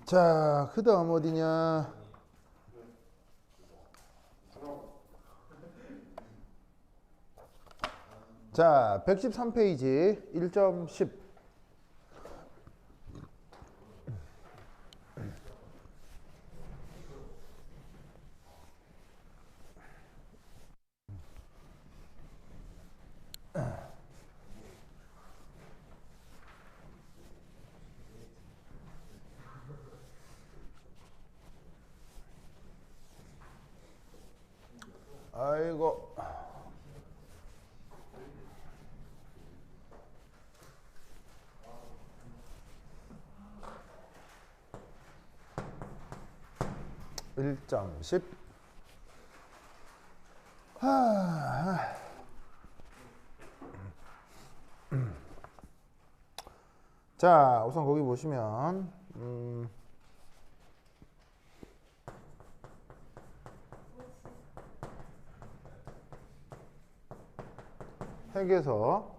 자, 그 다음 어디냐? 자, 113페이지 1.10. 아이고. 일 점 10. 자, 우선 거기 보시면 핵에서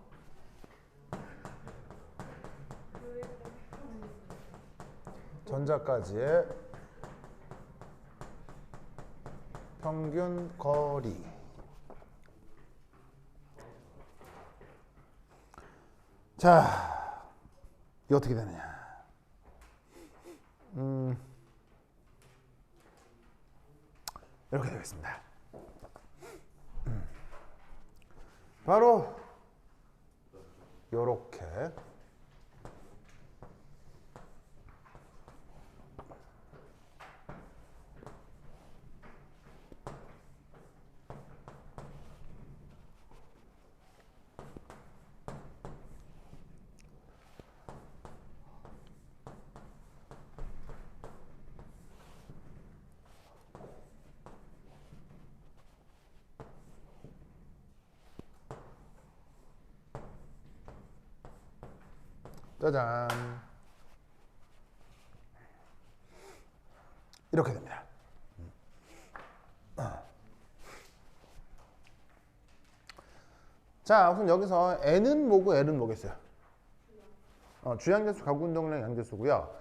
전자까지의 평균 거리. 자, 이게 어떻게 되느냐? 이렇게 되겠습니다. 바로 요렇게 짜잔 이렇게 됩니다. 자, 우선 여기서 n은 뭐고 l은 뭐겠어요? 주양대수, 가구운동량, 양대수고요.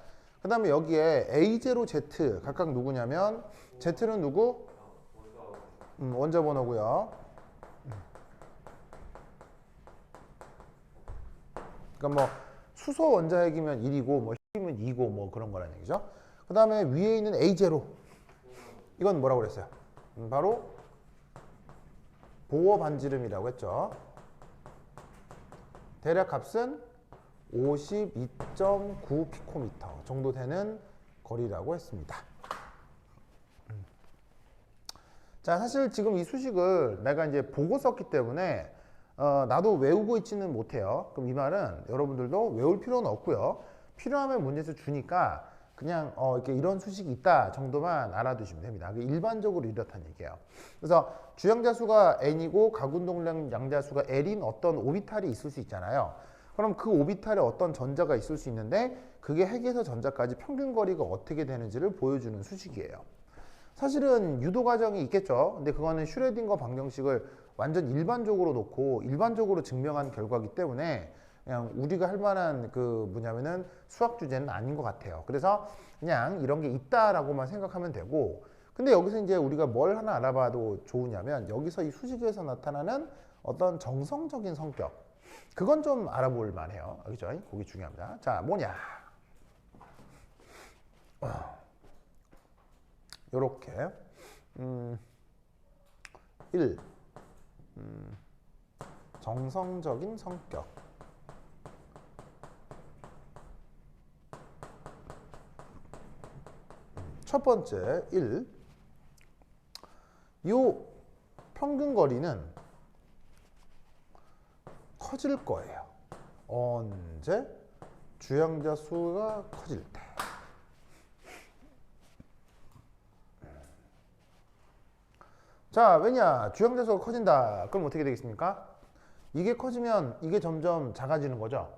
그 다음에 여기에 A0, Z 각각 누구냐면 Z는 누구? 원자 번호고요. 그러니까 뭐 수소 원자핵이면 1이고 뭐 헬륨은 2고 뭐 그런 거라는 얘기죠. 그 다음에 위에 있는 A0 이건 뭐라고 그랬어요? 바로 보어 반지름이라고 했죠. 대략 값은 52.9 피코미터 정도 되는 거리라고 했습니다. 자, 사실 지금 이 수식을 내가 이제 보고 썼기 때문에 나도 외우고 있지는 못해요. 그럼 이 말은 여러분들도 외울 필요는 없고요. 필요하면 문제에서 주니까 그냥 이렇게 이런 수식이 있다 정도만 알아두시면 됩니다. 일반적으로 이렇다는 얘기예요. 그래서 주양자수가 n이고 가군동량 양자수가 l인 어떤 오비탈이 있을 수 있잖아요. 그럼 그 오비탈에 어떤 전자가 있을 수 있는데 그게 핵에서 전자까지 평균 거리가 어떻게 되는지를 보여주는 수식이에요. 사실은 유도 과정이 있겠죠. 근데 그거는 슈레딩거 방정식을 완전 일반적으로 놓고 일반적으로 증명한 결과이기 때문에 그냥 우리가 할 만한 그 뭐냐면은 수학 주제는 아닌 것 같아요. 그래서 그냥 이런 게 있다라고만 생각하면 되고, 근데 여기서 이제 우리가 뭘 하나 알아봐도 좋으냐면 여기서 이 수식에서 나타나는 어떤 정성적인 성격, 그건 좀 알아볼 만해요. 그죠? 그게 중요합니다. 자, 뭐냐? 요렇게 1. 정성적인 성격. 첫 번째 1. 요 평균 거리는 커질 거예요. 언제? 주양자 수가 커질 때. 자, 왜냐? 주양자 수가 커진다. 그럼 어떻게 되겠습니까? 이게 커지면 이게 점점 작아지는 거죠.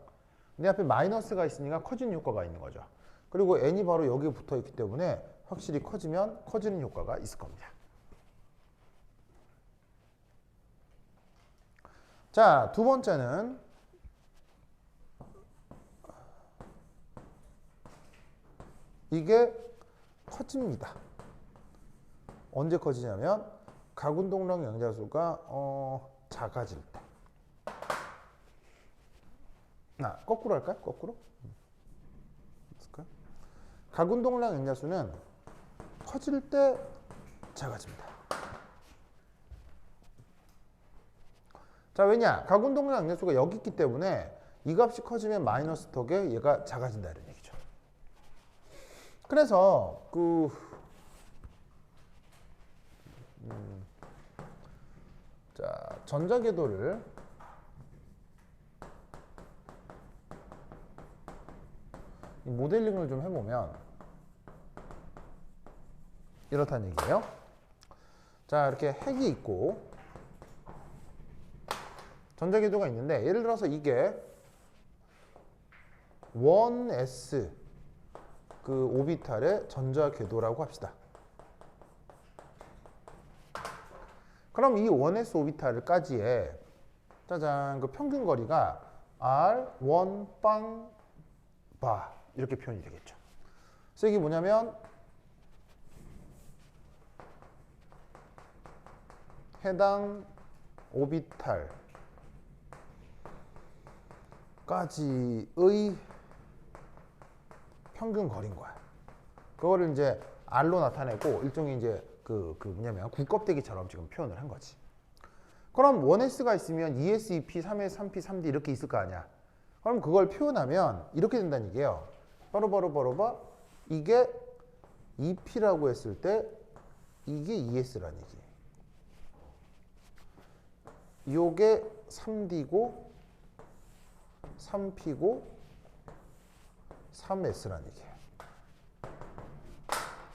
내 앞에 마이너스가 있으니까 커지는 효과가 있는 거죠. 그리고 n이 바로 여기에 붙어 있기 때문에 확실히 커지면 커지는 효과가 있을 겁니다. 자, 두 번째는 이게 커집니다. 언제 커지냐면 가군동량 양자수가 작아질 때. 거꾸로 할까요? 거꾸로? 가군동량 양자수는 커질 때 작아집니다. 자, 왜냐? 가군동량 양자수가 여기 있기 때문에 이 값이 커지면 마이너스 턱에 얘가 작아진다 이런 얘기죠. 그래서 자, 전자궤도를 모델링을 좀 해보면 이렇다는 얘기예요. 자, 이렇게 핵이 있고 전자궤도가 있는데 예를 들어서 이게 1s 오비탈의 전자궤도라고 합시다. 그럼 이 1s 오비탈까지의 짜잔 평균 거리가 r1 빵 바 이렇게 표현이 되겠죠. 그래서 이게 뭐냐면 해당 오비탈까지의 평균 거리인 거야. 그거를 이제 r로 나타내고 일종의 이제 뭐냐면 구껍데기처럼 지금 표현을 한 거지. 그럼 1s가 있으면 2s, 2p, 3s, 3p, 3d 이렇게 있을 거 아니야. 그럼 그걸 표현하면 이렇게 된다는 얘기예요. 바로 이게 2p라고 했을 때 이게 2s라는 얘기예요. 요게 3d고 3p고 3s라는 얘기예요.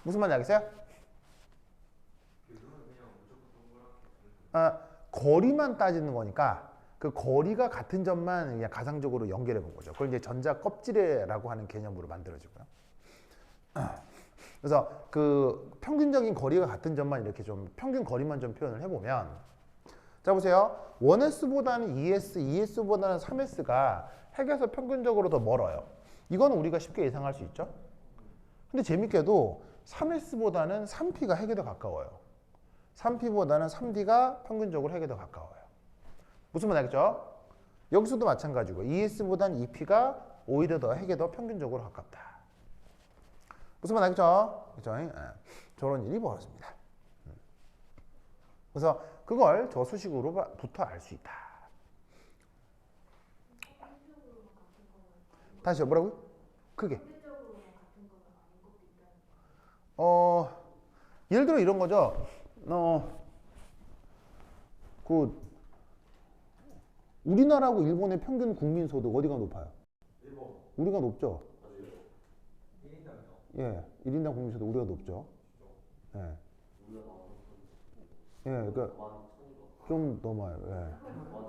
무슨 말인지 알겠어요? 거리만 따지는 거니까 그 거리가 같은 점만 그냥 가상적으로 연결해 본 거죠. 그걸 이제 전자 껍질이라고 하는 개념으로 만들어지고요. 그래서 평균적인 거리가 같은 점만 이렇게 좀 평균 거리만 좀 표현을 해보면, 자 보세요. 1s보다는 2s, 2s보다는 3s가 핵에서 평균적으로 더 멀어요. 이거는 우리가 쉽게 예상할 수 있죠. 근데 재밌게도 3s보다는 3p가 핵에 더 가까워요. 3p보다는 3d가 평균적으로 핵에 더 가까워요. 무슨 말 알겠죠? 여기서도 마찬가지고 2s보다는 2p가 오히려 더 핵에 더 평균적으로 가깝다. 무슨 말 알겠죠? 그렇죠? 저런 일이 벌어집니다. 그래서 그걸 저 수식으로부터 알 수 있다. 다시요. 뭐라고요? 크게. 예를 들어 이런 거죠. 우리나라하고 일본의 평균 국민 소득 어디가 높아요? 일본. 우리가 높죠. 맞아요. 1인당이요? 예, 1인당 국민 소득 우리가 높죠. 예. 예, 그러니까 좀 넘어요. 예.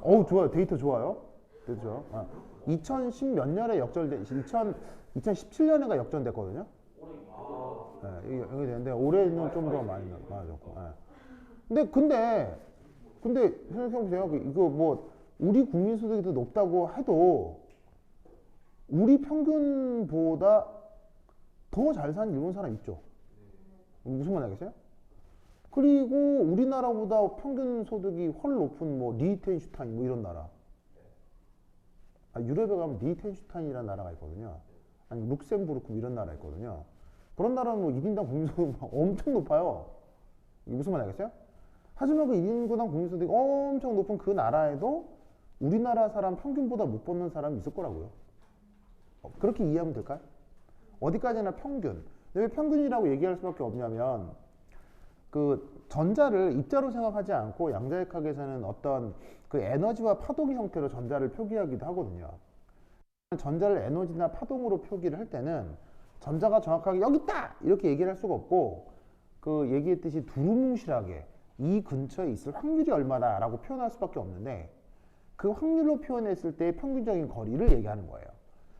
어우, 좋아요. 데이터 좋아요. 데이터 좋아요. 2010 몇 년에 2017년에가 역전됐거든요. 예, 여기 되는데 올해는 좀 더 많아졌고. 예. 근데 생각해보세요. 이거 뭐 우리 국민 소득이 더 높다고 해도 우리 평균보다 더 잘 사는 일본 사람 있죠. 무슨 말 알겠어요? 그리고 우리나라보다 평균 소득이 훨 높은 뭐 리히텐슈타인 뭐 이런 나라. 유럽에 가면 리히텐슈타인이라는 나라가 있거든요. 아니 룩셈부르크 이런 나라 있거든요. 그런 나라는 뭐 1인당 국민소득이 엄청 높아요. 무슨 말 알겠어요? 하지만 그 1인당 국민소득이 엄청 높은 그 나라에도 우리나라 사람 평균보다 못 버는 사람이 있을 거라고요. 그렇게 이해하면 될까요? 어디까지나 평균. 왜 평균이라고 얘기할 수밖에 없냐면 전자를 입자로 생각하지 않고 양자역학에서는 어떤 에너지와 파동의 형태로 전자를 표기하기도 하거든요. 전자를 에너지나 파동으로 표기를 할 때는 전자가 정확하게 여기 있다! 이렇게 얘기를 할 수가 없고 얘기했듯이 두루뭉실하게 이 근처에 있을 확률이 얼마다 라고 표현할 수밖에 없는데 그 확률로 표현했을 때 평균적인 거리를 얘기하는 거예요.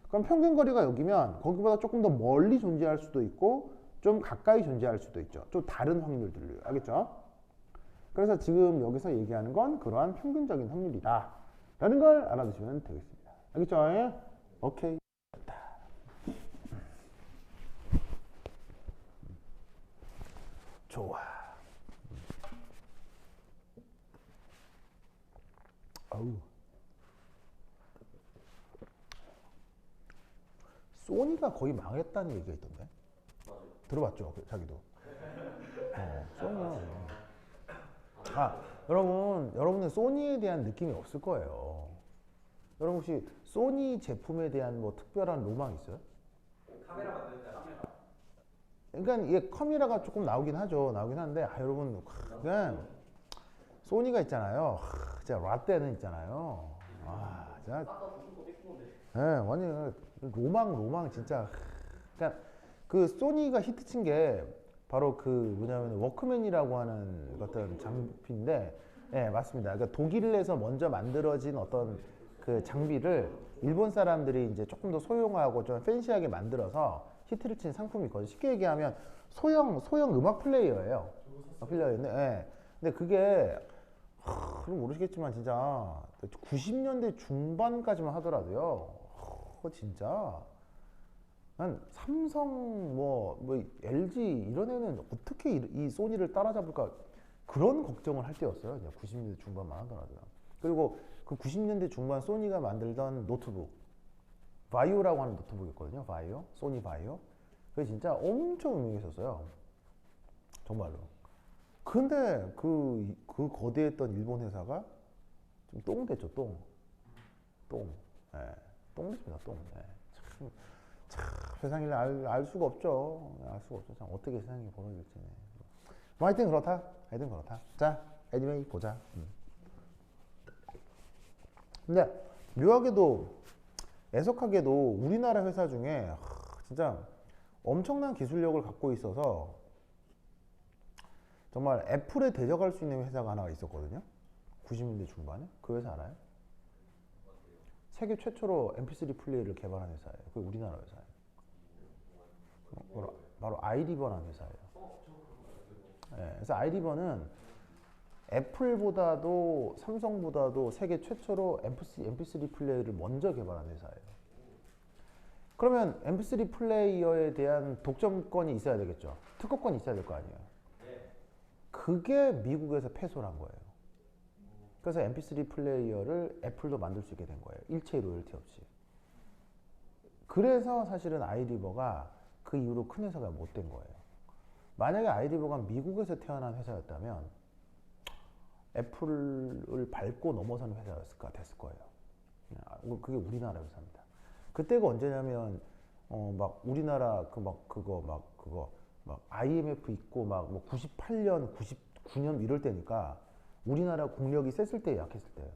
그럼 평균 거리가 여기면 거기보다 조금 더 멀리 존재할 수도 있고 좀 가까이 존재할 수도 있죠. 좀 다른 확률들을. 알겠죠? 그래서 지금 여기서 얘기하는 건 그러한 평균적인 확률이다 라는 걸 알아두시면 되겠습니다. 알겠죠? 오케이. 좋아. 아우. 소니가 거의 망했다는 얘기가 있던데. 들어봤죠? 자기도. 소니가. 여러분은 소니에 대한 느낌이 없을 거예요. 여러분 혹시 소니 제품에 대한 뭐 특별한 로망 있어요? 카메라 만드는데 카메라. 그러니까 이게 카메라가 조금 나오긴 하죠. 나오긴 하는데 여러분 그냥 소니가 있잖아요. 진짜 라떼는 있잖아요. 진짜. 네, 완전 로망 진짜. 그러니까 그 소니가 히트친 게 바로 그 뭐냐면 워크맨이라고 하는 어떤 장비인데, 네, 맞습니다. 그러니까 독일에서 먼저 만들어진 어떤 그 장비를 일본 사람들이 이제 조금 더 소형화하고 좀 팬시하게 만들어서 히트를 친 상품이 있거든요. 쉽게 얘기하면 소형 음악 플레이어예요. 플레이어인데, 네. 근데 그게 그럼 모르시겠지만 진짜 90년대 중반까지만 하더라도요. 진짜 난 삼성 뭐 LG 이런 애는 어떻게 이 소니를 따라잡을까 그런 걱정을 할 때였어요. 90년대 중반만 하더라도요. 그리고 그 90년대 중반 소니가 만들던 노트북 바이오라고 하는 노트북이 있거든요. 바이오, 소니 바이오. 그게 진짜 엄청 유명했었어요. 정말로. 근데 그 거대했던 일본 회사가 좀 똥 됐죠. 똥. 예. 똥 됐습니다. 똥. 예. 참 세상을 알 수가 없죠. 알 수가 없죠. 참 어떻게 세상이 벌어질지. 뭐 하여튼 그렇다. 자, 애니메이 보자. 근데 묘하게도 애석하게도 우리나라 회사 중에 진짜 엄청난 기술력을 갖고 있어서 정말 애플에 대적할 수 있는 회사가 하나가 있었거든요. 90년대 중반에. 그 회사 알아요? 세계 최초로 MP3 플레이를 개발한 회사예요. 그게 우리나라 회사예요. 바로 아이리버라는 회사예요. 네, 그래서 아이리버는 애플보다도 삼성보다도 세계 최초로 MP3 플레이를 먼저 개발한 회사예요. 그러면 MP3 플레이어에 대한 독점권이 있어야 되겠죠. 특허권이 있어야 될 거 아니에요. 그게 미국에서 패소를 한 거예요. 그래서 MP3 플레이어를 애플도 만들 수 있게 된 거예요. 일체의 로열티 없이. 그래서 사실은 아이리버가 그 이후로 큰 회사가 못 된 거예요. 만약에 아이리버가 미국에서 태어난 회사였다면 애플을 밟고 넘어서는 회사였을까 됐을 거예요. 그게 우리나라 회사입니다. 그때가 언제냐면 막 우리나라 막 IMF 있고 막 뭐 98년, 99년 이럴 때니까 우리나라 국력이 셌을 때 약했을 때예요.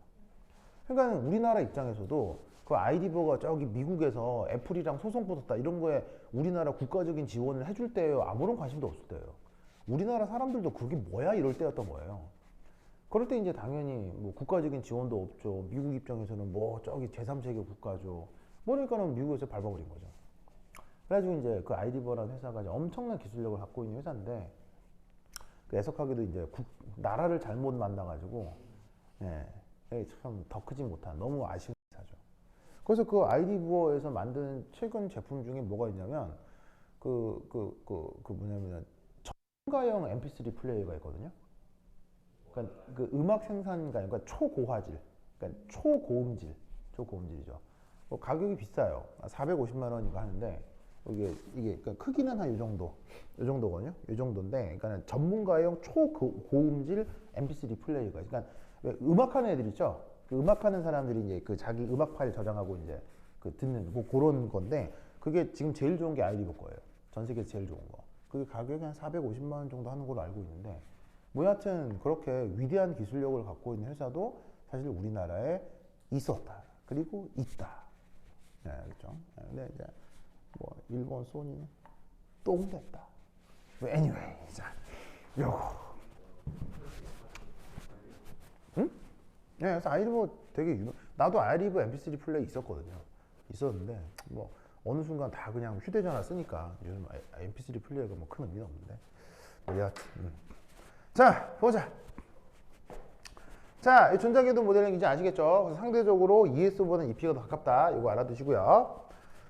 그러니까 우리나라 입장에서도 그 아이리버가 저기 미국에서 애플이랑 소송 붙었다 이런 거에 우리나라 국가적인 지원을 해줄 때예요. 아무런 관심도 없을 때예요. 우리나라 사람들도 그게 뭐야 이럴 때였던 거예요. 그럴 때 이제 당연히 뭐 국가적인 지원도 없죠. 미국 입장에서는 뭐 저기 제3세계 국가죠. 그러니까는 미국에서 밟아버린 거죠. 그래가지고 이제 그 아이리버라는 회사가 이제 엄청난 기술력을 갖고 있는 회사인데 그 애석하게도 이제 나라를 잘못 만나가지고 참 더 크지 못한 너무 아쉬운 회사죠. 그래서 그 아이리버에서 만든 최근 제품 중에 뭐가 있냐면 뭐냐면 저가형 MP3 플레이어가 있거든요. 그러니까 그 음악 생산가, 그러니까 초고화질, 그러니까 초고음질이죠. 뭐 가격이 비싸요. 450만 원인가 하는데 이게 그러니까 크기는 한 이 정도거든요. 이 정도인데, 그러니까 전문가용 초고음질 MP3 플레이어가, 그러니까 음악하는 애들 있죠. 그 음악하는 사람들이 이제 그 자기 음악 파일 저장하고 이제 그 듣는 뭐 그런 건데 그게 지금 제일 좋은 게 아이리버 거예요. 전 세계에서 제일 좋은 거. 그게 가격이 한 450만 원 정도 하는 걸로 알고 있는데. 뭐 여하튼 그렇게 위대한 기술력을 갖고 있는 회사도 사실 우리나라에 있었다. 그리고 있다. 네, 그렇죠. 근데 이제 뭐 일본 소니는 똥 됐다. anyway, 자, 요거. 응? 네, 그래서 아이리버 되게 나도 아이리버 MP3 플레이 있었는데 뭐 어느 순간 다 그냥 휴대전화 쓰니까 요즘 MP3 플레이어가 뭐 큰 의미는 없는데. 뭐 여하튼. 자, 보자. 자, 이 전자기도 모델링 이제 아시겠죠? 그래서 상대적으로 ES보다는 EP가 더 가깝다. 이거 알아두시고요.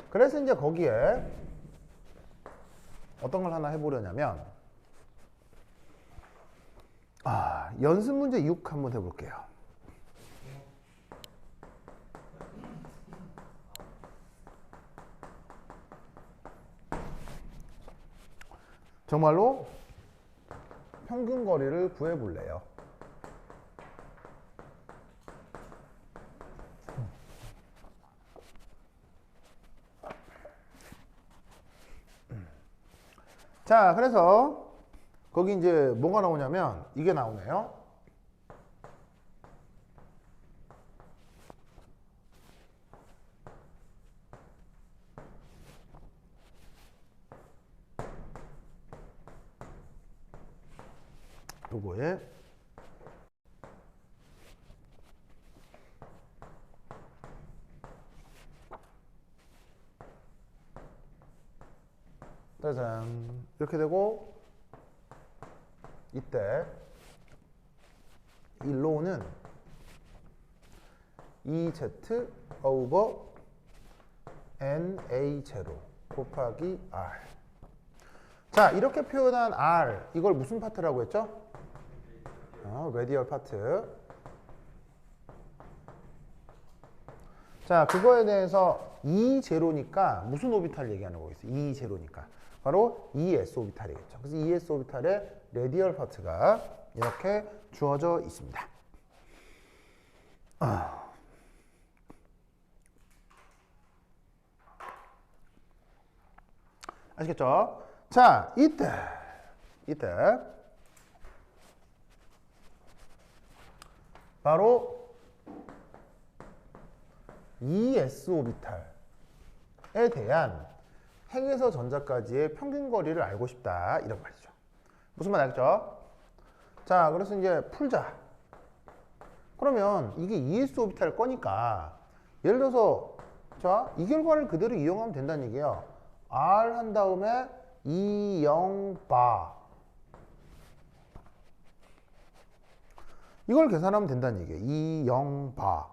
그래서 이제 거기에 어떤 걸 하나 해보려냐면 연습 문제 6 한번 해볼게요. 정말로 평균 거리를 구해볼래요. 자, 그래서 거기 이제 뭐가 나오냐면 이게 나오네요. 요거에 짜잔 이렇게 되고 이때 이 로는 EZ over NA0 곱하기 R. 자, 이렇게 표현한 R 이걸 무슨 파트라고 했죠? 레디얼 파트. 자, 그거에 대해서 E0니까 무슨 오비탈 얘기하는 거겠어요? E0니까 바로 ES 오비탈이겠죠. 그래서 ES 오비탈의 레디얼 파트가 이렇게 주어져 있습니다. 아시겠죠? 자, 이때 바로 ES 오비탈에 대한 핵에서 전자까지의 평균 거리를 알고 싶다 이런 말이죠. 무슨 말 알겠죠? 자, 그래서 이제 풀자. 그러면 이게 ES 오비탈 거니까 예를 들어서 자, 이 결과를 그대로 이용하면 된다는 얘기예요. R 한 다음에 2,0바 이걸 계산하면 된다는 얘기예요. 2,0바.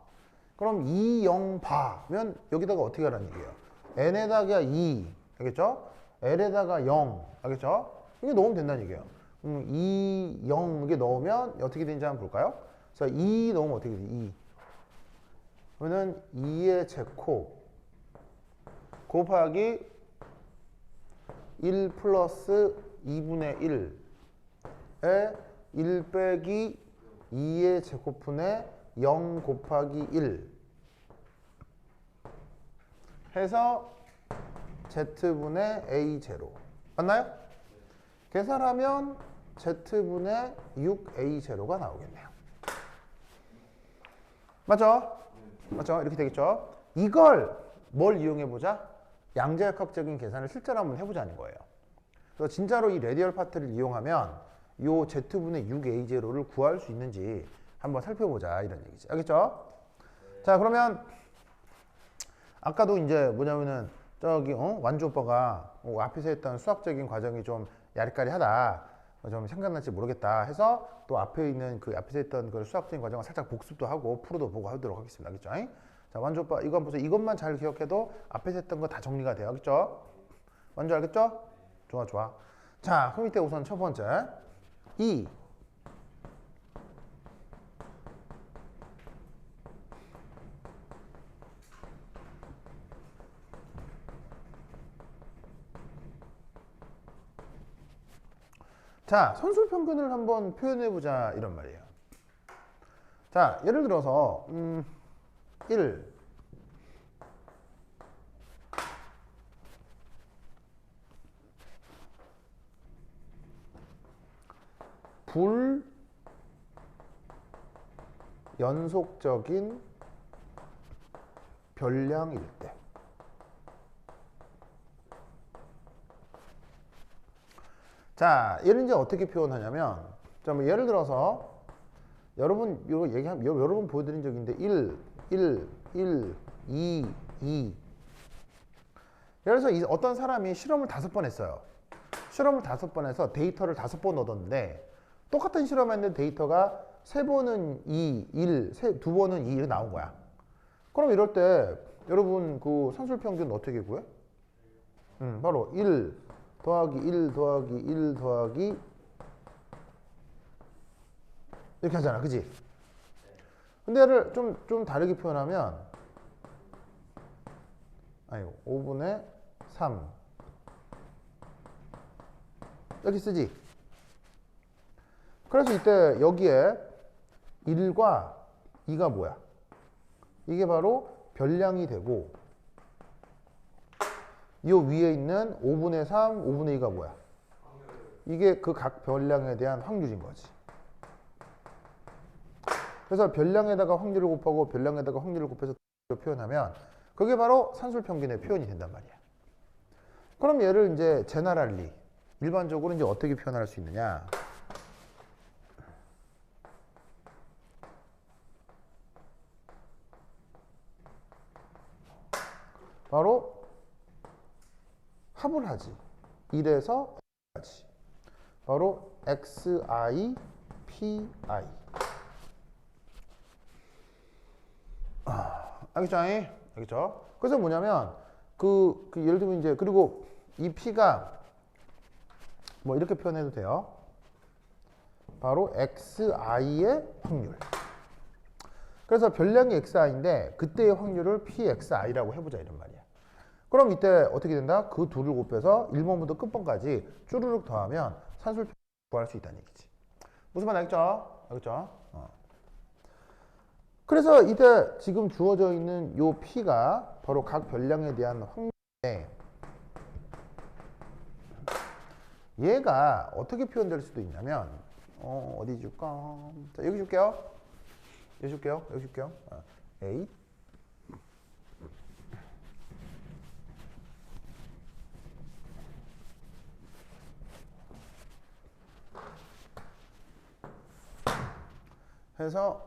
그럼 2,0바면 여기다가 어떻게 하라는 얘기예요? n에다가 2 알겠죠? l에다가 0 알겠죠? 이게 넣으면 된다는 얘기예요. 2, 0 이게 넣으면 어떻게 되는지 한번 볼까요? 자, 2 넣으면 어떻게 돼? 2. 그러면 2의 제곱 곱하기 1 플러스 2분의 1에 1 빼기 2의 제곱분의 0 곱하기 1 해서 z분의 a0 맞나요? 계산하면 z분의 6a0가 나오겠네요. 맞죠? 맞죠? 이렇게 되겠죠? 이걸 뭘 이용해보자? 양자역학적인 계산을 실제로 한번 해보자는 거예요. 그래서 진짜로 이 레디얼 파트를 이용하면 요 z분의 6a0를 구할 수 있는지 한번 살펴보자 이런 얘기죠. 알겠죠? 자, 그러면 아까도 이제 뭐냐면은 저기 완주 오빠가 앞에서 했던 수학적인 과정이 좀 야리까리하다, 좀 생각날지 모르겠다 해서 또 앞에 있는 그 앞에서 했던 그 수학적인 과정을 살짝 복습도 하고 프로도 보고 하도록 하겠습니다. 알겠죠? 자, 완주 오빠 이거 보세요. 이것만 잘 기억해도 앞에서 했던 거 다 정리가 돼요. 알겠죠? 완주 알겠죠? 좋아 좋아. 자, 그럼 이때 우선 첫 번째 이 자, 선술평균을 한번 표현해보자 이런 말이에요. 자, 예를 들어서 1 불연속적인 별량일 때 자, 얘를 이제 어떻게 표현하냐면 자, 뭐 예를 들어서 여러분 이거 얘기하면 여러 번 보여드린 적이 있는데 1, 2, 2 예를 들어서 어떤 사람이 실험을 5번 했어요. 실험을 5번 해서 데이터를 5번 얻었는데 똑같은 실험을 했는데 데이터가 3번은 2, 1, 2번은 2 이렇게 나온 거야. 그럼 이럴 때 여러분 그 산술평균 어떻게 구해? 바로 1 더하기 1 더하기 1 더하기 이렇게 하잖아, 그지? 근데 얘를 좀 다르게 표현하면, 아니, 5분의 3 이렇게 쓰지. 그래서 이때 여기에 1과 2가 뭐야? 이게 바로 별량이 되고, 이 위에 있는 5분의 3, 5분의 2가 뭐야? 이게 그 각 별량에 대한 확률인 거지. 그래서 별량에다가 확률을 곱하고 별량에다가 확률을 곱해서 표현하면 그게 바로 산술평균의 표현이 된단 말이야. 그럼 얘를 이제 제너럴리 일반적으로 이제 어떻게 표현할 수 있느냐? 바로 합을 하지. 1에서 X까지. 바로 XI, PI. 알겠죠? 알겠죠? 그래서 뭐냐면 예를 들면 이제 그리고 이 P가 뭐 이렇게 표현해도 돼요. 바로 XI의 확률. 그래서 별량이 XI인데 그때의 확률을 PXI라고 해보자 이런 말이야. 그럼 이때 어떻게 된다? 그 둘을 곱해서 1번부터 끝번까지 쭈르륵 더하면 산술평균을 구할 수 있다는 얘기지. 무슨 말 알겠죠? 알겠죠? 그래서 이때 지금 주어져 있는 요 P가 바로 각 별량에 대한 확률인데 얘가 어떻게 표현될 수도 있냐면 어디 줄까? 자, 여기 줄게요. 여기 줄게요. 여기 줄게요. A 해서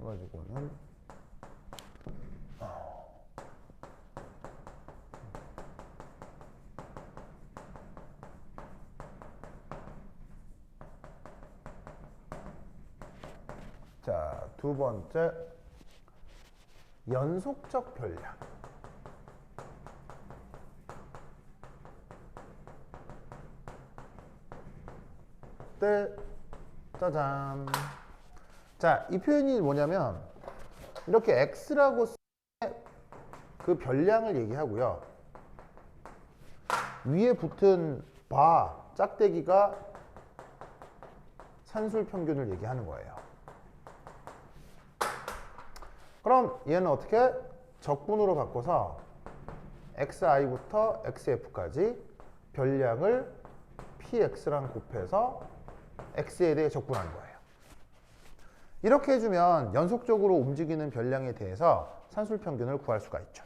가지고는 자, 두 번째 연속적 별량. 짜잔. 자, 이 표현이 뭐냐면 이렇게 x라고 그 별량을 얘기하고요. 위에 붙은 바, 짝대기가 산술 평균을 얘기하는 거예요. 그럼 얘는 어떻게? 적분으로 바꿔서 xi부터 xf까지 별량을 px랑 곱해서 x에 대해 적분하는 거예요. 이렇게 해주면 연속적으로 움직이는 별량에 대해서 산술평균을 구할 수가 있죠.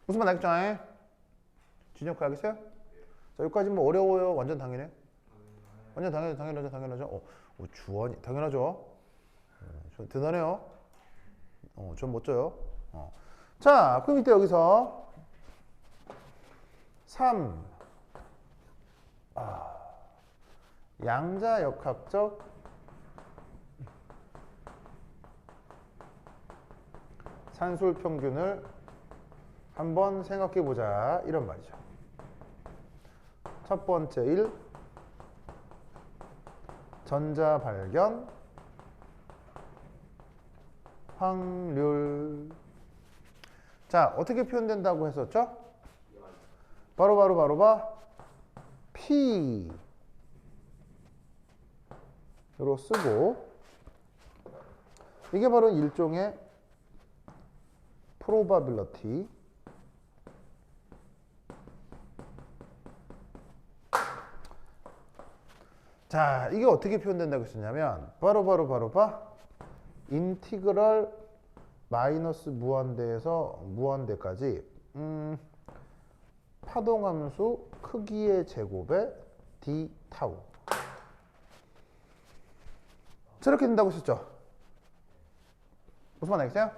무슨 말 알겠죠? 진혁 알겠어요? 자, 여기까지 뭐 어려워요? 완전 당연해? 완전 당연하죠. 주원이 당연하죠. 좀 대단해요. 좀 멋져요. 자, 그럼 이때 여기서 3 양자역학적 산술평균을 한번 생각해 보자 이런 말이죠. 첫 번째 1 전자 발견 확률. 자, 어떻게 표현된다고 했었죠? 바로 봐. P 로 쓰고 이게 바로 일종의 probability. 자, 이게 어떻게 표현된다고 했었냐면 바로 봐. 인티그럴 마이너스 무한대에서 무한대까지 파동함수 크기의 제곱에 d 타우. 저렇게 된다고 했었죠. 무슨 말 알겠어요?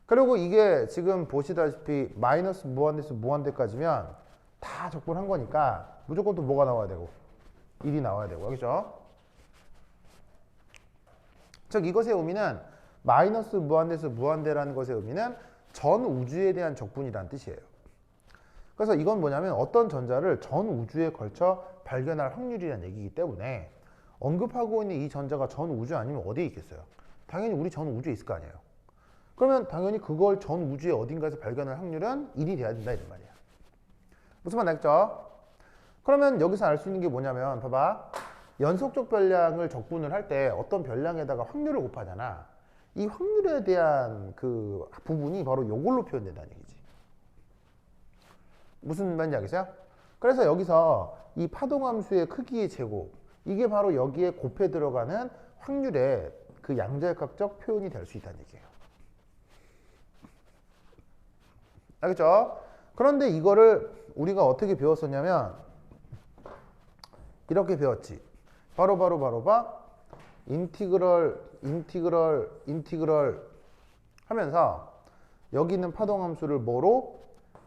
그리고 이게 지금 보시다시피 마이너스 무한대에서 무한대까지면 다 적분한 거니까 무조건 또 뭐가 나와야 되고 1이 나와야 되고, 알겠죠? 즉 이것의 의미는 마이너스 무한대에서 무한대라는 것의 의미는 전 우주에 대한 적분이라는 뜻이에요. 그래서 이건 뭐냐면 어떤 전자를 전 우주에 걸쳐 발견할 확률이라는 얘기이기 때문에 언급하고 있는 이 전자가 전 우주 아니면 어디에 있겠어요? 당연히 우리 전 우주에 있을 거 아니에요. 그러면 당연히 그걸 전 우주의 어딘가에서 발견할 확률은 1이 돼야 된다 이런 말이야. 무슨 말 알겠죠? 그러면 여기서 알 수 있는 게 뭐냐면 봐봐. 연속적 별량을 적분을 할 때 어떤 별량에다가 확률을 곱하잖아. 이 확률에 대한 그 부분이 바로 이걸로 표현된다는 얘기지. 무슨 말인지 알겠어요? 그래서 여기서 이 파동함수의 크기의 제곱 이게 바로 여기에 곱해 들어가는 확률의 그 양자역학적 표현이 될 수 있다는 얘기예요. 알겠죠? 그런데 이거를 우리가 어떻게 배웠었냐면 이렇게 배웠지. 바로 인티그럴 하면서 여기 있는 파동함수를 뭐로?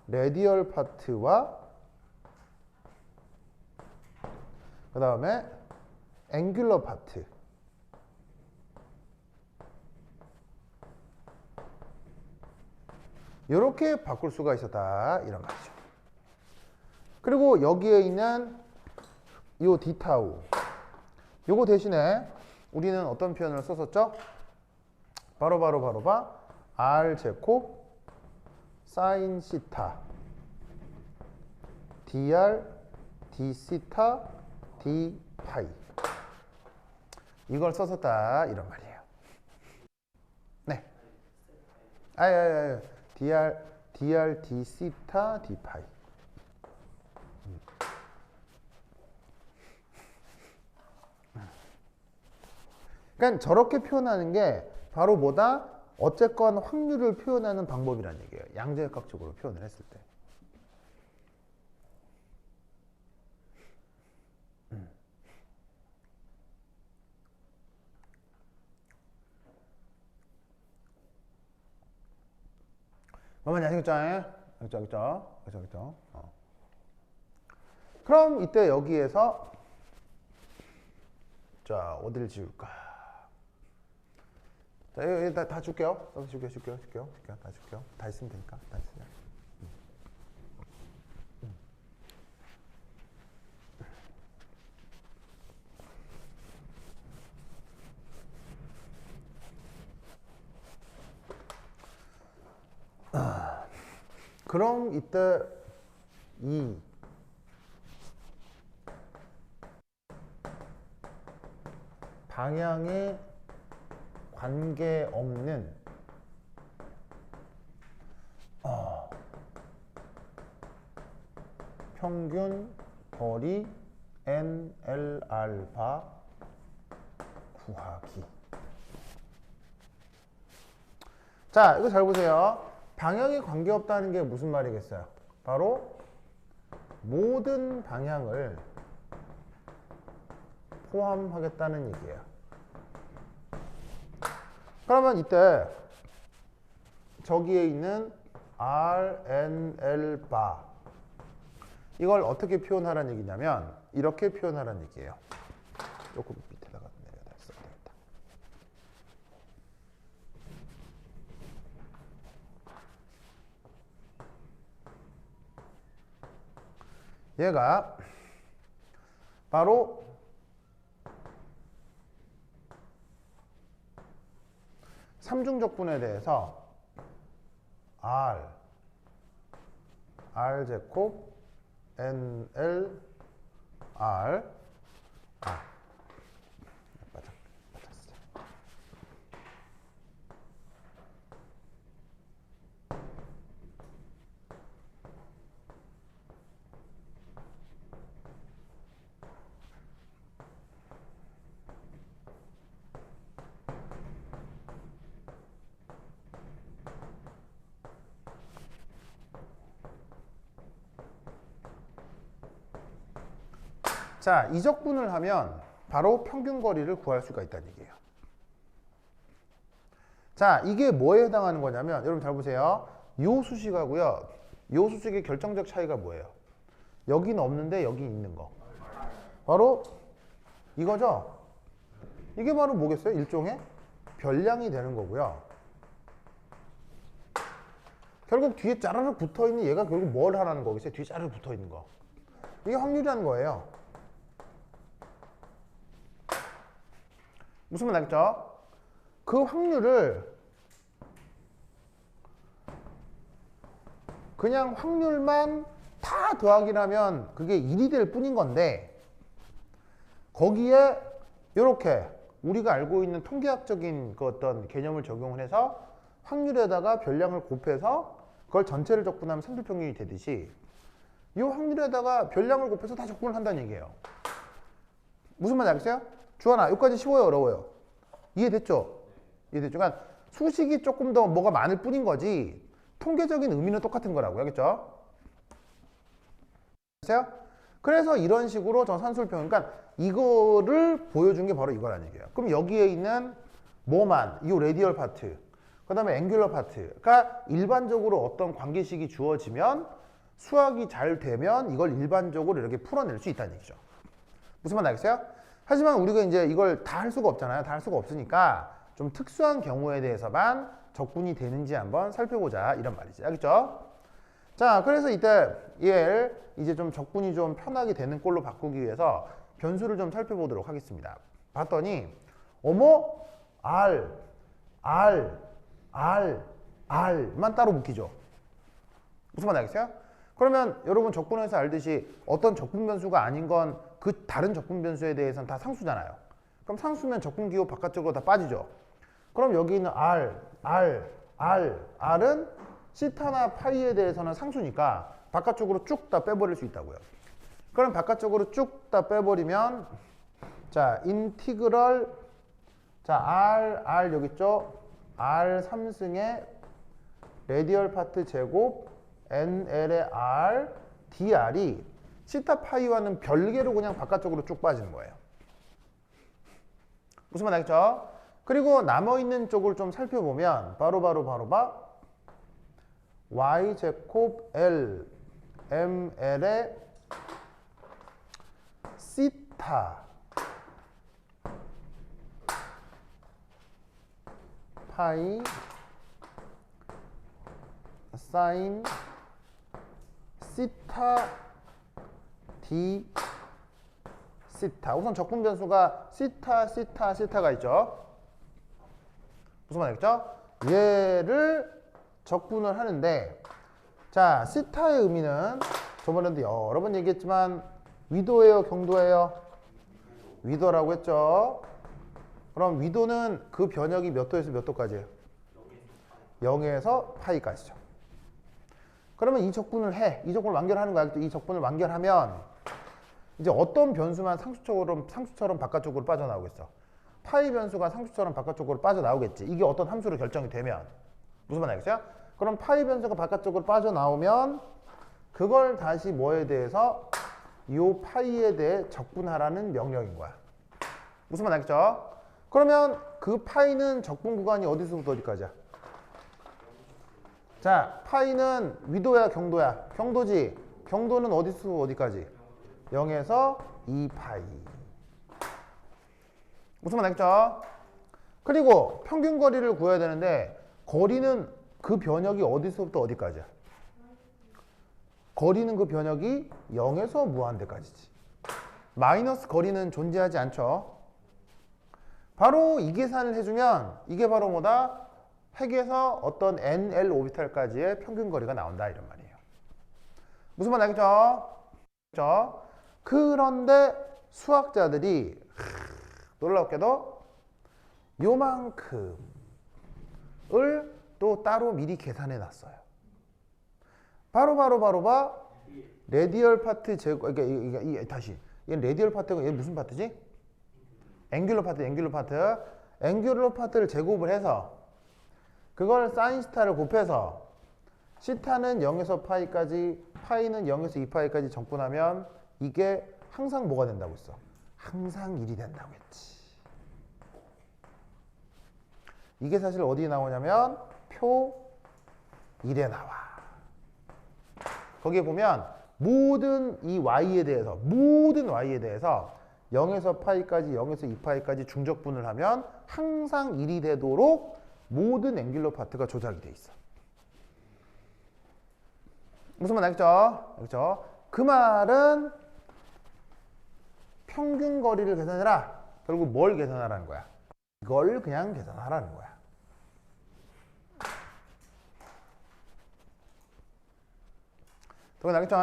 레디얼 파트와 그 다음에 앵귤러 파트 이렇게 바꿀 수가 있었다 이런 말이죠. 그리고 여기에 있는 요 D타우 요거 대신에 우리는 어떤 표현을 썼었죠? 바로 R 제곱 사인 시타 dr d 시타 d 파이 이걸 썼었다 이런 말이에요. 네. dr d 시타 d 파이. 그러니까 저렇게 표현하는 게 바로 뭐다? 어쨌건 확률을 표현하는 방법이라는 얘기예요. 양자역학적으로 표현을 했을 때. 뭐만 아시겠죠? 알겠죠? 그럼 이때 여기에서 자 어디를 지울까? 자, 여기 다 줄게요. 줄게요. 다 줄게요. 다 있으면 되니까. 다 있으면. 그럼 이때 이 방향에 관계없는 평균 거리 NL 알파 구하기. 자, 이거 잘 보세요. 방향에 관계없다는 게 무슨 말이겠어요? 바로 모든 방향을 포함하겠다는 얘기예요. 그러면 이때 저기에 있는 RNL 바 이걸 어떻게 표현하라는 얘기냐면 이렇게 표현하라는 얘기예요. 조금 밑에다가 내려다 써야 되겠다. 얘가 바로 삼중적분에 대해서 R 제곱 NL R 맞았어. 자, 이적분을 하면 바로 평균거리를 구할 수가 있다는 얘기예요. 자, 이게 뭐에 해당하는 거냐면 여러분 잘 보세요. 요 수식하고요. 요 수식의 결정적 차이가 뭐예요? 여기는 없는데 여기 있는 거. 바로 이거죠. 이게 바로 뭐겠어요? 일종의 별량이 되는 거고요. 결국 뒤에 짜르륵 붙어있는 얘가 결국 뭘 하라는 거겠어요? 뒤에 짜르륵 붙어있는 거. 이게 확률이라는 거예요. 무슨 말 알겠죠? 그 확률을 그냥 확률만 다 더하기를 하면 그게 1이 될 뿐인 건데 거기에 이렇게 우리가 알고 있는 통계학적인 그 어떤 개념을 적용을 해서 확률에다가 별량을 곱해서 그걸 전체를 적분하면 상대평균이 되듯이 이 확률에다가 별량을 곱해서 다 적분을 한다는 얘기예요. 무슨 말인지 알겠어요? 주하나, 여기까지 쉬워요, 어려워요? 이해됐죠? 이해됐죠? 그러니까 수식이 조금 더 뭐가 많을 뿐인 거지 통계적인 의미는 똑같은 거라고요. 알겠죠? 아세요? 그래서 이런 식으로 저 산술평, 그러니까 이거를 보여준 게 바로 이거라는 얘기예요. 그럼 여기에 있는 뭐만, 이 레디얼 파트, 그 다음에 앵귤러 파트가 일반적으로 어떤 관계식이 주어지면 수학이 잘 되면 이걸 일반적으로 이렇게 풀어낼 수 있다는 얘기죠. 무슨 말인지 알겠어요? 하지만 우리가 이제 이걸 다 할 수가 없잖아요. 다 할 수가 없으니까 좀 특수한 경우에 대해서만 적분이 되는지 한번 살펴보자 이런 말이지. 알겠죠? 자, 그래서 이때 얘를 이제 좀 적분이 좀 편하게 되는 꼴로 바꾸기 위해서 변수를 좀 살펴보도록 하겠습니다. 봤더니 어머 R만 따로 묶이죠. 무슨 말인지 알겠어요? 그러면 여러분 적분에서 알듯이 어떤 적분 변수가 아닌 건 그 다른 적분 변수에 대해서는 다 상수잖아요. 그럼 상수면 적분 기호 바깥쪽으로 다 빠지죠. 그럼 여기 있는 R은 시타나 파이에 대해서는 상수니까 바깥쪽으로 쭉 다 빼버릴 수 있다고요. 그럼 바깥쪽으로 쭉 다 빼버리면 자 인티그럴 자 R 여기 있죠. R 3승의 레디얼 파트 제곱 NL의 R DR이 시타 파이와는 별개로 그냥 바깥쪽으로 쭉 빠지는 거예요. 무슨 말 알겠죠? 그리고 남아있는 쪽을 좀 살펴보면 바로 y제곱 L ML의 시타 파이 사인 시타 D 시타. 우선 적분 변수가 시타가 있죠. 무슨 말이겠죠? 얘를 적분을 하는데 자 시타의 의미는 저번에도 여러 번 얘기했지만 위도예요, 경도예요? 위도라고 했죠. 그럼 위도는 그 변역이 몇 도에서 몇 도까지예요? 0에서 파이까지죠. 그러면 이 적분을 해. 이 적분을 완결하는 거야. 이 적분을 완결하면 이제 어떤 변수만 상수처럼 바깥쪽으로 빠져나오겠어? 파이 변수가 상수처럼 바깥쪽으로 빠져나오겠지. 이게 어떤 함수로 결정이 되면. 무슨 말 알겠어요? 그럼 파이 변수가 바깥쪽으로 빠져나오면 그걸 다시 뭐에 대해서 요 파이에 대해 적분하라는 명령인 거야. 무슨 말 알겠죠? 그러면 그 파이는 적분 구간이 어디서부터 어디까지야? 자, 파이는 위도야, 경도야? 경도지. 경도는 어디서 어디까지? 0에서 2파이. 무슨 말 알겠죠? 그리고 평균 거리를 구해야 되는데 거리는 그 변역이 어디서부터 어디까지야? 거리는 그 변역이 0에서 무한대까지지. 마이너스 거리는 존재하지 않죠. 바로 이 계산을 해주면 이게 바로 뭐다? 핵에서 어떤 NL 오비탈까지의 평균 거리가 나온다 이런 말이에요. 무슨 말 알겠죠? 그렇죠? 그런데 수학자들이 놀랍게도 요만큼을 또 따로 미리 계산해 놨어요. 바로 레디얼 파트 제곱 다시 얘는 레디얼 파트고 얘 무슨 파트지? 앵귤러 파트를 제곱을 해서 그걸 사인 시타를 곱해서 시타는 0에서 파이까지 파이는 0에서 2파이까지 적분하면 이게 항상 뭐가 된다고 했어? 항상 1이 된다고 했지. 이게 사실 어디에 나오냐면 표 1에 나와. 거기에 보면 모든 y에 대해서 0에서 파이까지 0에서 2파이까지 중적분을 하면 항상 1이 되도록 모든 앵귤러 파트가 조작이 돼 있어. 무슨 말 알겠죠? 알겠죠? 그 말은 평균 거리를 계산해라. 결국 뭘 계산하라는 거야? 이걸 그냥 계산하라는 거야. 더 알겠죠?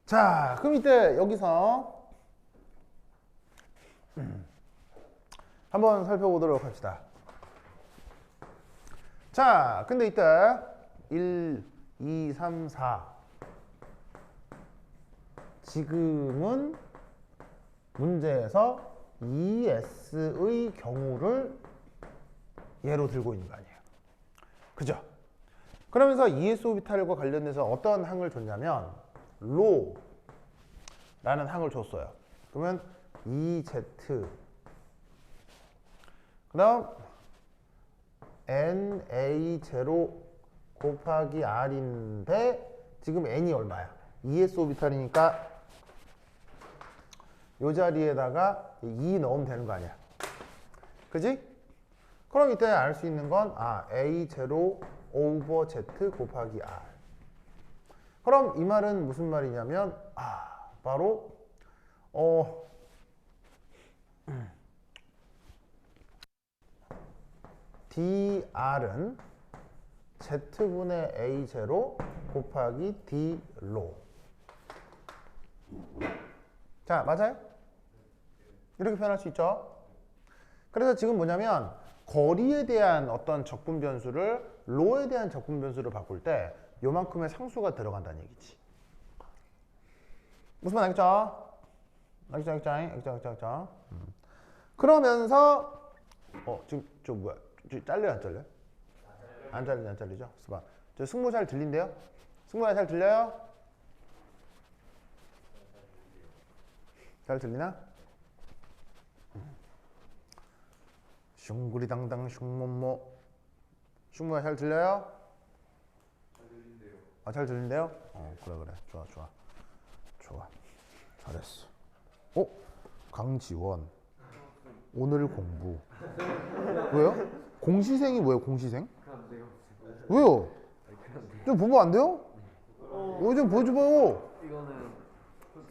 자, 그럼 이때 여기서 한번 살펴보도록 합시다. 자, 근데 이때 1, 2, 3, 4 지금은 문제에서 ES의 경우를 예로 들고 있는 거 아니에요. 그죠? 그러면서 ES 오비탈과 관련돼서 어떤 항을 줬냐면 로라는 항을 줬어요. 그러면 EZ 그 다음 NA0 곱하기 R인데 지금 N이 얼마야? ES 오비탈이니까 이 자리에다가 2 넣으면 되는 거 아니야. 그지? 그럼 이때 알 수 있는 건 A0 오버 Z 곱하기 R. 그럼 이 말은 무슨 말이냐면 바로 DR은 Z분의 A0 곱하기 D로. 자, 맞아요? 이렇게 표현할 수 있죠? 그래서 지금 뭐냐면 거리에 대한 어떤 적분 변수를 로에 대한 적분 변수를 바꿀 때 요만큼의 상수가 들어간다는 얘기지. 무슨 말 알겠죠? 알겠죠? 그러면서 지금 저 뭐야? 잘려요, 안 잘려요? 안 잘리죠? 봐. 저 승모 잘 들린대요? 승모야 잘 들려요? 잘 들리나? 슝구리당당 슝모모. 슝모야 잘 들려요? 잘 들린대요. 잘 들린대요? 그래. 좋아. 잘했어. 강지원. 오늘 공부. 왜요? 공시생이 뭐예요, 공시생? 왜요? 좀 보면 안 돼요? 좀 보여줘봐요. 이거는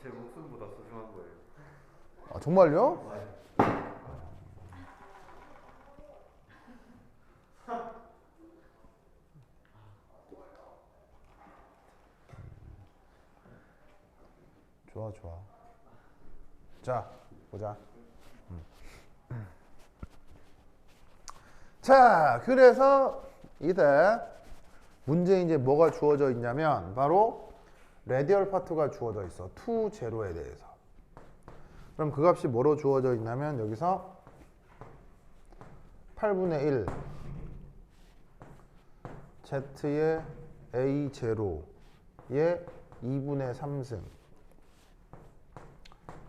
제 목숨보다 소중한 거예요. 정말요? 좋아. 자, 보자. 자, 그래서 이때 문제에 이제 뭐가 주어져 있냐면 바로 레디얼 파트가 주어져 있어. 2, 제로에 대해서. 그럼 그 값이 뭐로 주어져 있냐면 여기서 8분의 1 Z의 A0의 2분의 3승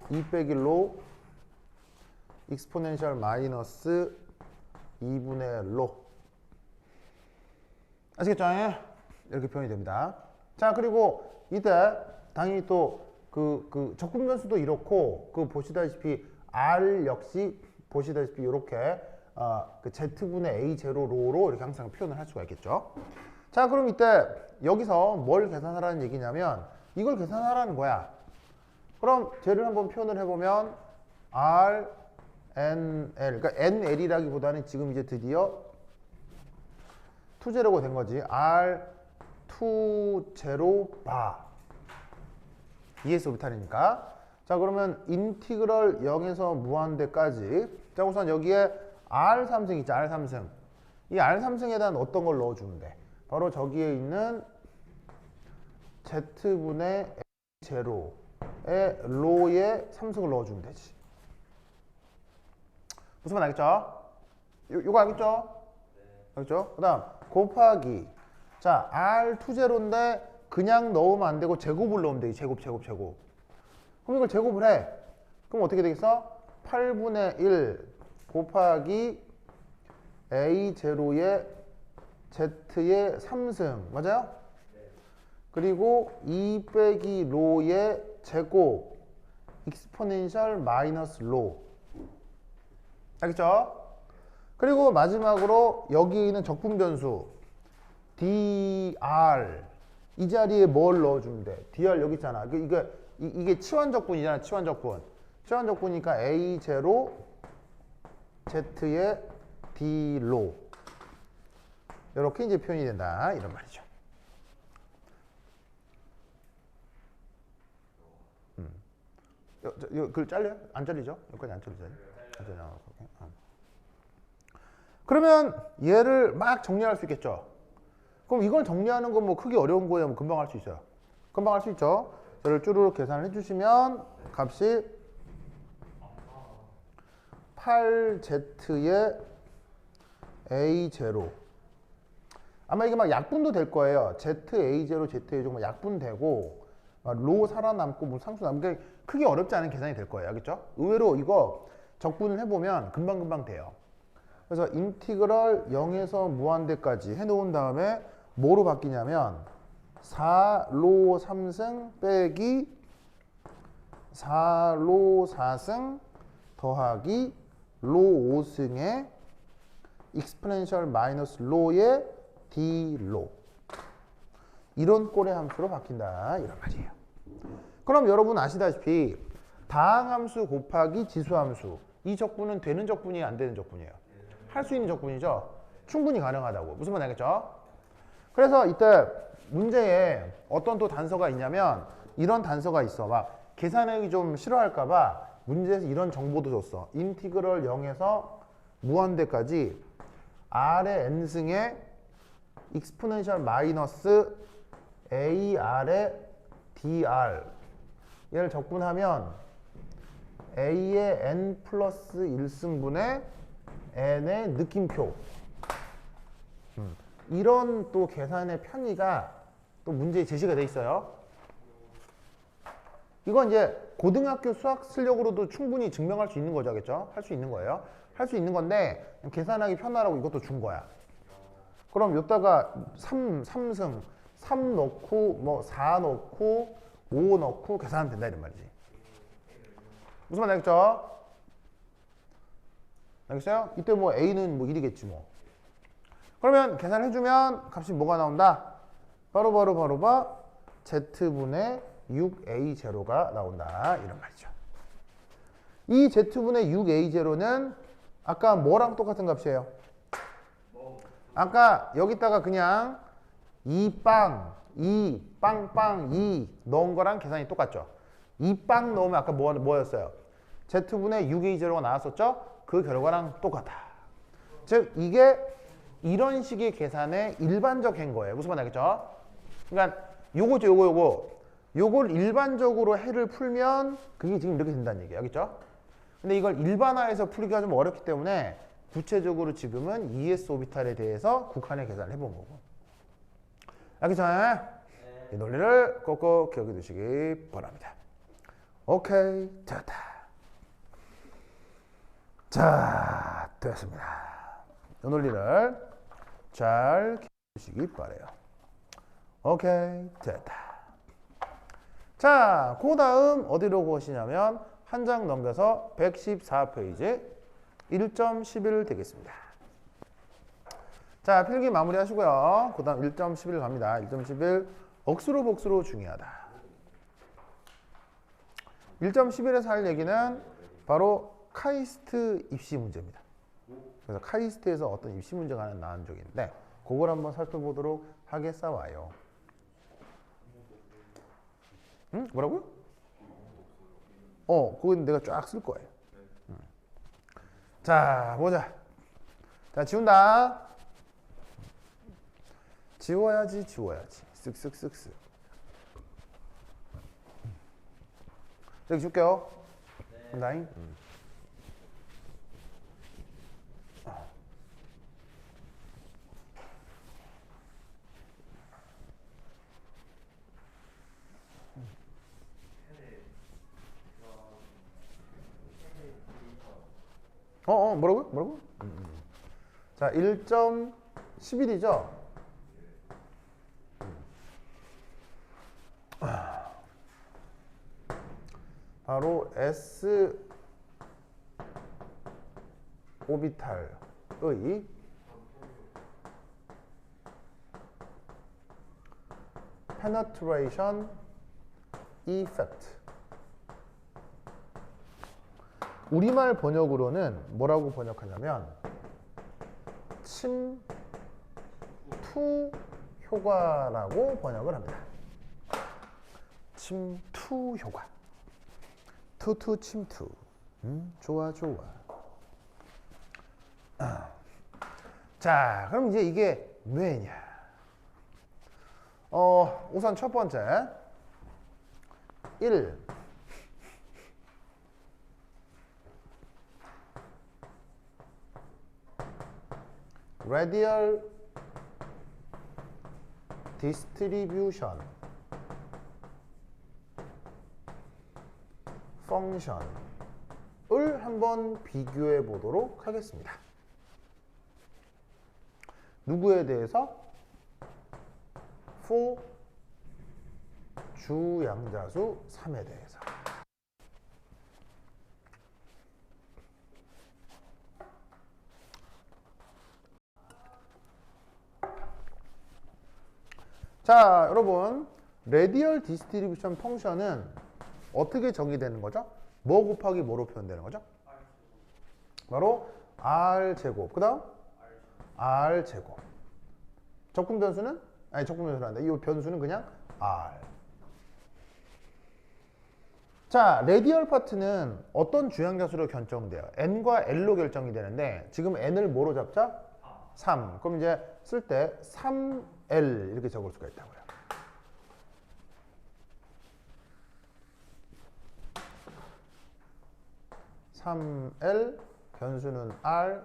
2 빼기 로 익스포넨셜 마이너스 2분의 로. 아시겠죠? 이렇게 표현이 됩니다. 자, 그리고 이때 당연히 또 그 적분 변수도 이렇고 보시다시피 R 역시 보시다시피 이렇게 그 Z분의 A0로로 이렇게 항상 표현을 할 수가 있겠죠. 자, 그럼 이때 여기서 뭘 계산하라는 얘기냐면 이걸 계산하라는 거야. 그럼 쟤를 한번 표현을 해보면 R, NL, 그러니까 NL이라기보다는 지금 이제 드디어 2제로가 된 거지. R, 2제로 바. ES 오비탈이니까. 자, 그러면 인티그럴 0에서 무한대까지. 자, 우선 여기에 R3승 있죠, R3승. 이 R3승에 대한 어떤 걸 넣어주면 돼? 바로 저기에 있는 Z분의 A0의 로에 3승을 넣어주면 되지. 무슨 말 알겠죠? 요거 알겠죠? 알겠죠? 그 다음 곱하기. 자, R2제로인데 그냥 넣으면 안 되고 제곱을 넣으면 되지. 제곱. 그럼 이걸 제곱을 해. 그럼 어떻게 되겠어? 8분의 1 곱하기 A0의 z의 3승 맞아요? 그리고 2 빼기 로의 제곱 익스포넨셜 마이너스 로 알겠죠? 그리고 마지막으로 여기 있는 적분 변수 dr 이 자리에 뭘 넣어주면 돼? dr 여기 있잖아. 이게 치환적분이잖아. 치환적분이니까 a0 z의 d로 이렇게 이제 표현이 된다 이런 말이죠. 글 잘려요? 안 잘리죠? 여기까지 안 잘리죠? 안 잘려. 그러면 얘를 막 정리할 수 있겠죠? 그럼 이걸 정리하는 건 뭐 크게 어려운 거예요? 뭐 금방 할 수 있어요. 금방 할 수 있죠? 저를 쭈루룩 계산을 해주시면 값이 8z의 a0 아마 이게 막 약분도 될 거예요. za0, za0 약분되고 로 살아남고 뭐 상수 남게 크게 어렵지 않은 계산이 될 거예요. 알겠죠? 의외로 이거 적분을 해보면 금방금방 돼요. 그래서 인티그럴 0에서 무한대까지 해놓은 다음에 뭐로 바뀌냐면 4로 3승 빼기 4로 4승 더하기 로 5승의 익스포넨셜 마이너스 로의 d로 이런 꼴의 함수로 바뀐다 이런 말이에요. 그럼 여러분 아시다시피 다항함수 곱하기 지수함수 이 적분은 되는 적분이 안 되는 적분이에요. 할 수 있는 적분이죠. 충분히 가능하다고. 무슨 말 알겠죠? 그래서 이때 문제에 어떤 또 단서가 있냐면 이런 단서가 있어. 막 계산하기 좀 싫어할까 봐 문제에서 이런 정보도 줬어. 인티그럴 0에서 무한대까지 r의 n승의 익스포넨셜 마이너스 ar의 dr 얘를 적분하면 a의 n 플러스 1승분의 n의 느낌표 이런 또 계산의 편의가 또 문제에 제시가 돼 있어요. 이건 이제 고등학교 수학 실력으로도 충분히 증명할 수 있는 거죠. 알겠죠? 할 수 있는 거예요. 할 수 있는 건데 계산하기 편하라고 이것도 준 거야. 그럼 여기다가 3승 3 넣고 뭐 4 넣고 5 넣고 계산하면 된다 이런 말이지. 무슨 말 알겠죠? 알겠어요? 이때 뭐 A는 뭐 1이겠지 뭐. 그러면 계산해주면 값이 뭐가 나온다? 바로 Z분의 6A0가 나온다 이런 말이죠. 이 Z분의 6A0는 아까 뭐랑 똑같은 값이에요? 아까 여기다가 그냥 2빵, 2, 빵빵, 2 넣은 거랑 계산이 똑같죠? 2빵 넣으면 아까 뭐였어요? Z분의 6A0가 나왔었죠? 그 결과랑 똑같아. 즉 이게 이런 식의 계산의 일반적 행거예요. 무슨 말 알겠죠? 그러니까 요거죠, 요걸 일반적으로 해를 풀면 그게 지금 이렇게 된다는 얘기예요. 알겠죠? 근데 이걸 일반화해서 풀기가 좀 어렵기 때문에 구체적으로 지금은 ES 오비탈에 대해서 국한의 계산을 해본 거고. 알겠죠? 이 논리를 꼭꼭 기억해 두시기 바랍니다. 오케이, 됐다. 자, 됐습니다. 이 논리를 잘 기억해 두시기 바래요. 오케이, 됐다. 자, 그 다음 어디로 보시냐면 한 장 넘겨서 114페이지 1.11 되겠습니다. 자, 필기 마무리 하시고요. 그 다음 1.11 갑니다. 1.11 억수로 복수로 중요하다. 1.11에서 할 얘기는 바로 카이스트 입시 문제입니다. 그래서 카이스트에서 어떤 입시 문제가 나온 적이 있는데 그걸 한번 살펴보도록 하겠사와요. 응? 뭐라고요? 그건 내가 쫙 쓸 거예요. 자, 보자. 자, 지운다. 지워야지. 쓱쓱쓱쓱. 여기 줄게요. 나잉. 뭐라고요? 자, 1.11이죠? 바로 S 오비탈의 penetration effect. 우리말 번역으로는 뭐라고 번역하냐면 침투 효과라고 번역을 합니다. 침투 효과. 투투 침투. 좋아 좋아. 자, 그럼 이제 이게 왜냐? 우선 첫 번째 1. radial distribution function을 한번 비교해 보도록 하겠습니다. 누구에 대해서? for 주양자수 3에 대해서. 자, 여러분, 레디얼 디스트리뷰션 펑션은 어떻게 정의되는 거죠? 뭐 곱하기 뭐로 표현되는 거죠? 바로 R제곱. 그 다음? R제곱. 적분 변수는? 아니, 적분 변수는 안 돼. 이 변수는 그냥 R. 자, 레디얼 파트는 어떤 주양자수로 결정돼요? N과 L로 결정이 되는데 지금 N을 뭐로 잡자? 3. 그럼 이제 쓸 때 3L 이렇게 적을 수가 있다고요. (3L) 변수는 R.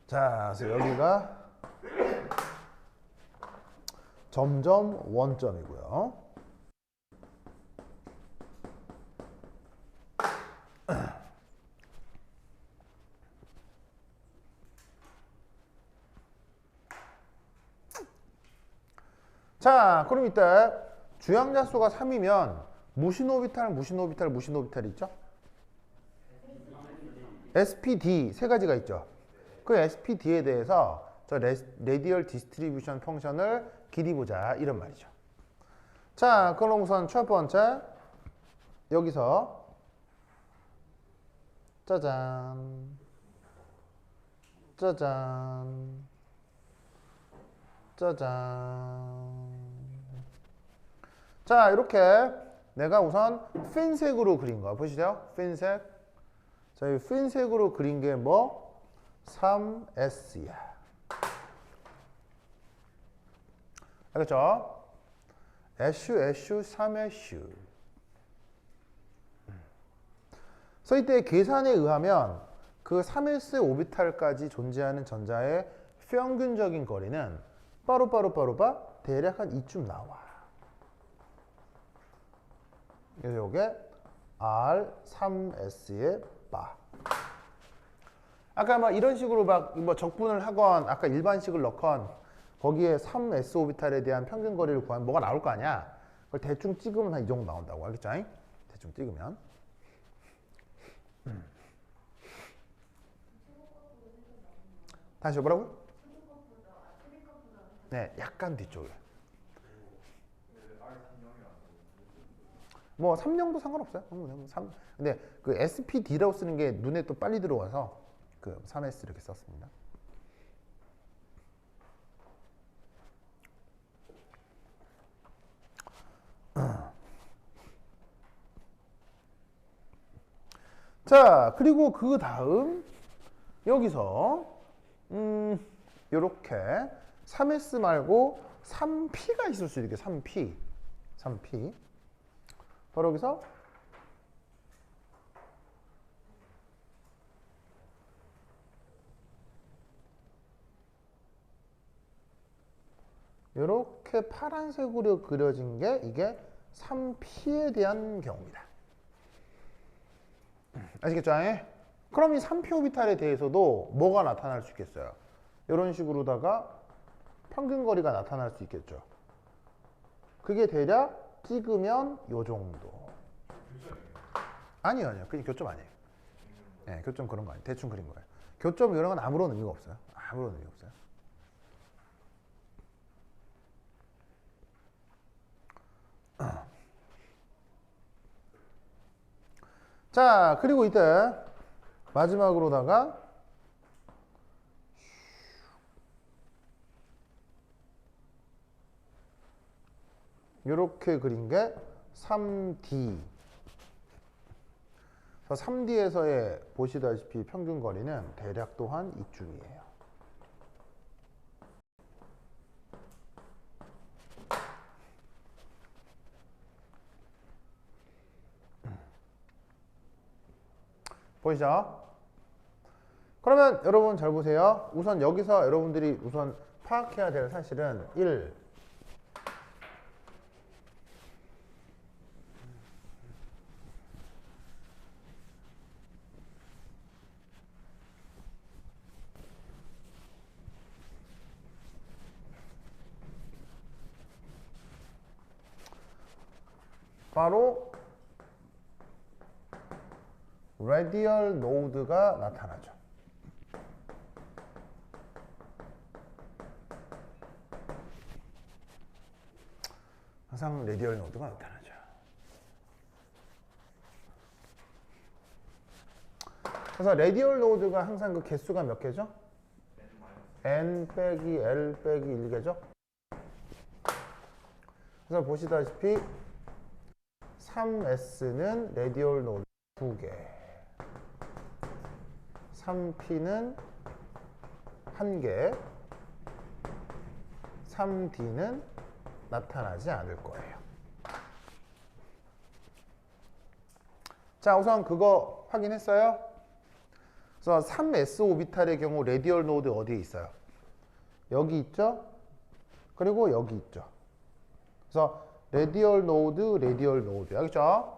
자, 그래서 여기가 점점 원점이고요. 자, 그럼 이때 주양자수가 3이면 무신오비탈이 있죠? SPD 세 가지가 있죠. 그 SPD에 대해서 저 레디얼 디스트리뷰션 펑션을 길이 보자 이런 말이죠. 자, 그럼 우선 첫 번째 여기서 짜잔 짜잔 짜잔. 자, 이렇게 내가 우선 핀색으로 그린 거 보시죠? 핀색. 자, 이 핀색으로 그린 게 뭐? 3S야. 알겠죠? 애슈 3애슈. 그래서 이때 계산에 의하면 그 3S 오비탈까지 존재하는 전자의 평균적인 거리는 빠루빠 대략 한 이쯤 나와. 그래서 이게 R3S의 바. 아까 막 이런 식으로 막 뭐 적분을 하건 아까 일반식을 넣건 거기에 3S 오비탈에 대한 평균 거리를 구하면 뭐가 나올 거 아니야. 그걸 대충 찍으면 한 이 정도 나온다고. 알겠죠? 대충 찍으면. 다시 뭐라고요? 네, 약간 뒤쪽에. 뭐 3령도 상관없어요. 근데 그 SPD라고 쓰는 게 눈에 또 빨리 들어와서 그 3S 이렇게 썼습니다. 자, 그리고 그 다음 여기서 요렇게 3S 말고 3P가 있을 수 있게 3P 바로 여기서 이렇게 파란색으로 그려진 게 이게 3P에 대한 경우입니다. 아시겠죠? 그럼 이 3P 오비탈에 대해서도 뭐가 나타날 수 있겠어요? 이런 식으로다가 평균거리가 나타날 수 있겠죠. 그게 대략 찍으면 요 정도. 아니요. 그게 교점 아니에요. 네, 교점 그런 거 아니에요. 대충 그린 거예요. 교점 이런 건 아무런 의미가 없어요. 아무런 의미 없어요. 자, 그리고 이때 마지막으로다가 이렇게 그린 게 3D. 3D에서의 보시다시피 평균거리는 대략 또한 이쯤이에요. 보이죠? 그러면 여러분 잘 보세요. 우선 여기서 여러분들이 우선 파악해야 될 사실은 1. 바로 레디얼 노드가 나타나죠. 항상 레디얼 노드가 나타나죠. 그래서 레디얼 노드가 항상 그 개수가 몇 개죠? n 빼기 l 빼기 1개죠. 그래서 보시다시피 3s는 레디얼 노드 2개, 3p는 1개, 3d는 나타나지 않을 거예요. 자, 우선 그거 확인했어요? 그래서 3s 오비탈의 경우 레디얼 노드 어디에 있어요? 여기 있죠? 그리고 여기 있죠. 그래서 레디얼 노드, 알겠죠?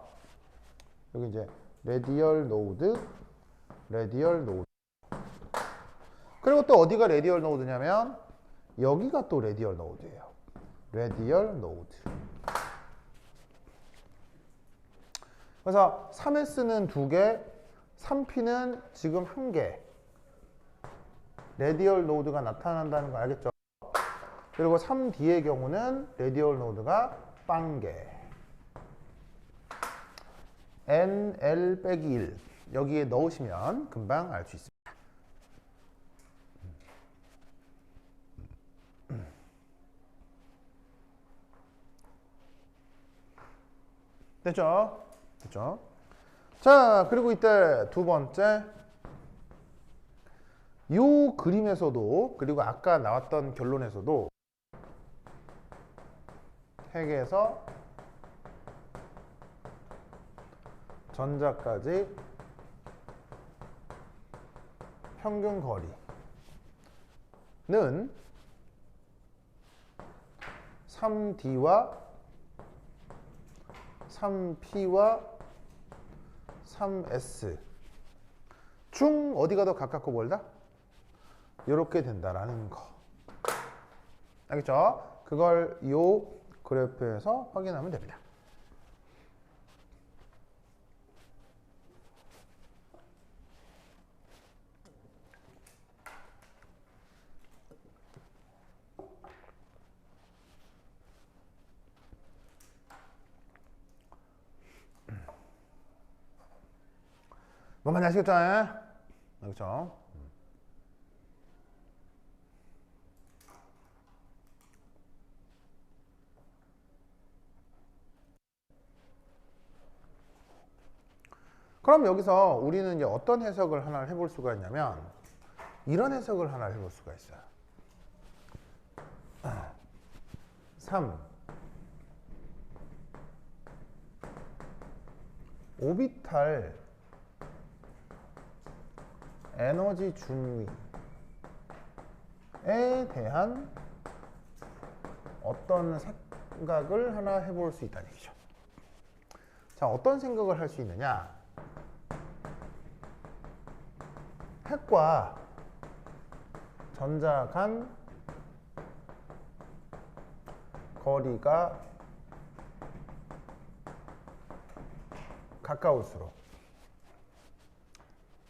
여기 이제 레디얼 노드. 그리고 또 어디가 레디얼 노드냐면 여기가 또 레디얼 노드예요. 레디얼 노드. 그래서 3s는 2개, 3p는 지금 1개. 레디얼 노드가 나타난다는 거 알겠죠? 그리고 3d의 경우는 레디얼 노드가 0개. n, l 빼기 1 여기에 넣으시면 금방 알 수 있습니다. 됐죠? 됐죠? 자, 그리고 이때 두 번째, 이 그림에서도 그리고 아까 나왔던 결론에서도 핵에서 전자까지 평균 거리는 3D와 3P와 3S 중 어디가 더 가깝고 멀다? 이렇게 된다라는 거. 알겠죠? 그걸 이 그래프에서 확인하면 됩니다. 뭔 말인지 아시겠죠? 알겠죠? 그럼 여기서 우리는 이제 어떤 해석을 하나 해볼 수가 있냐면 이런 해석을 하나 해볼 수가 있어요. 3 오비탈 에너지 준위에 대한 어떤 생각을 하나 해볼 수 있다는 얘기죠. 자, 어떤 생각을 할 수 있느냐? 핵과 전자 간 거리가 가까울수록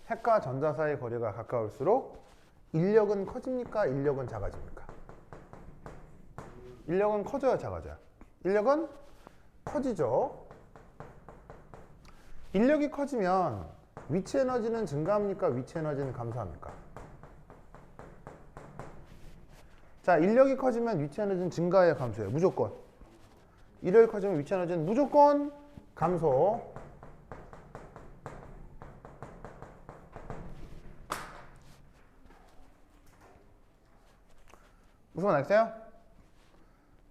핵과 전자 사이 거리가 가까울수록 인력은 커집니까? 인력은 작아집니까? 인력은 커져요, 작아져요? 인력은 커지죠. 인력이 커지면 위치 에너지는 증가합니까? 위치 에너지는 감소합니까? 자, 인력이 커지면 위치 에너지는 증가해요, 감소해요? 무조건. 인력이 커지면 위치 에너지는 무조건 감소. 무슨 말 알겠어요?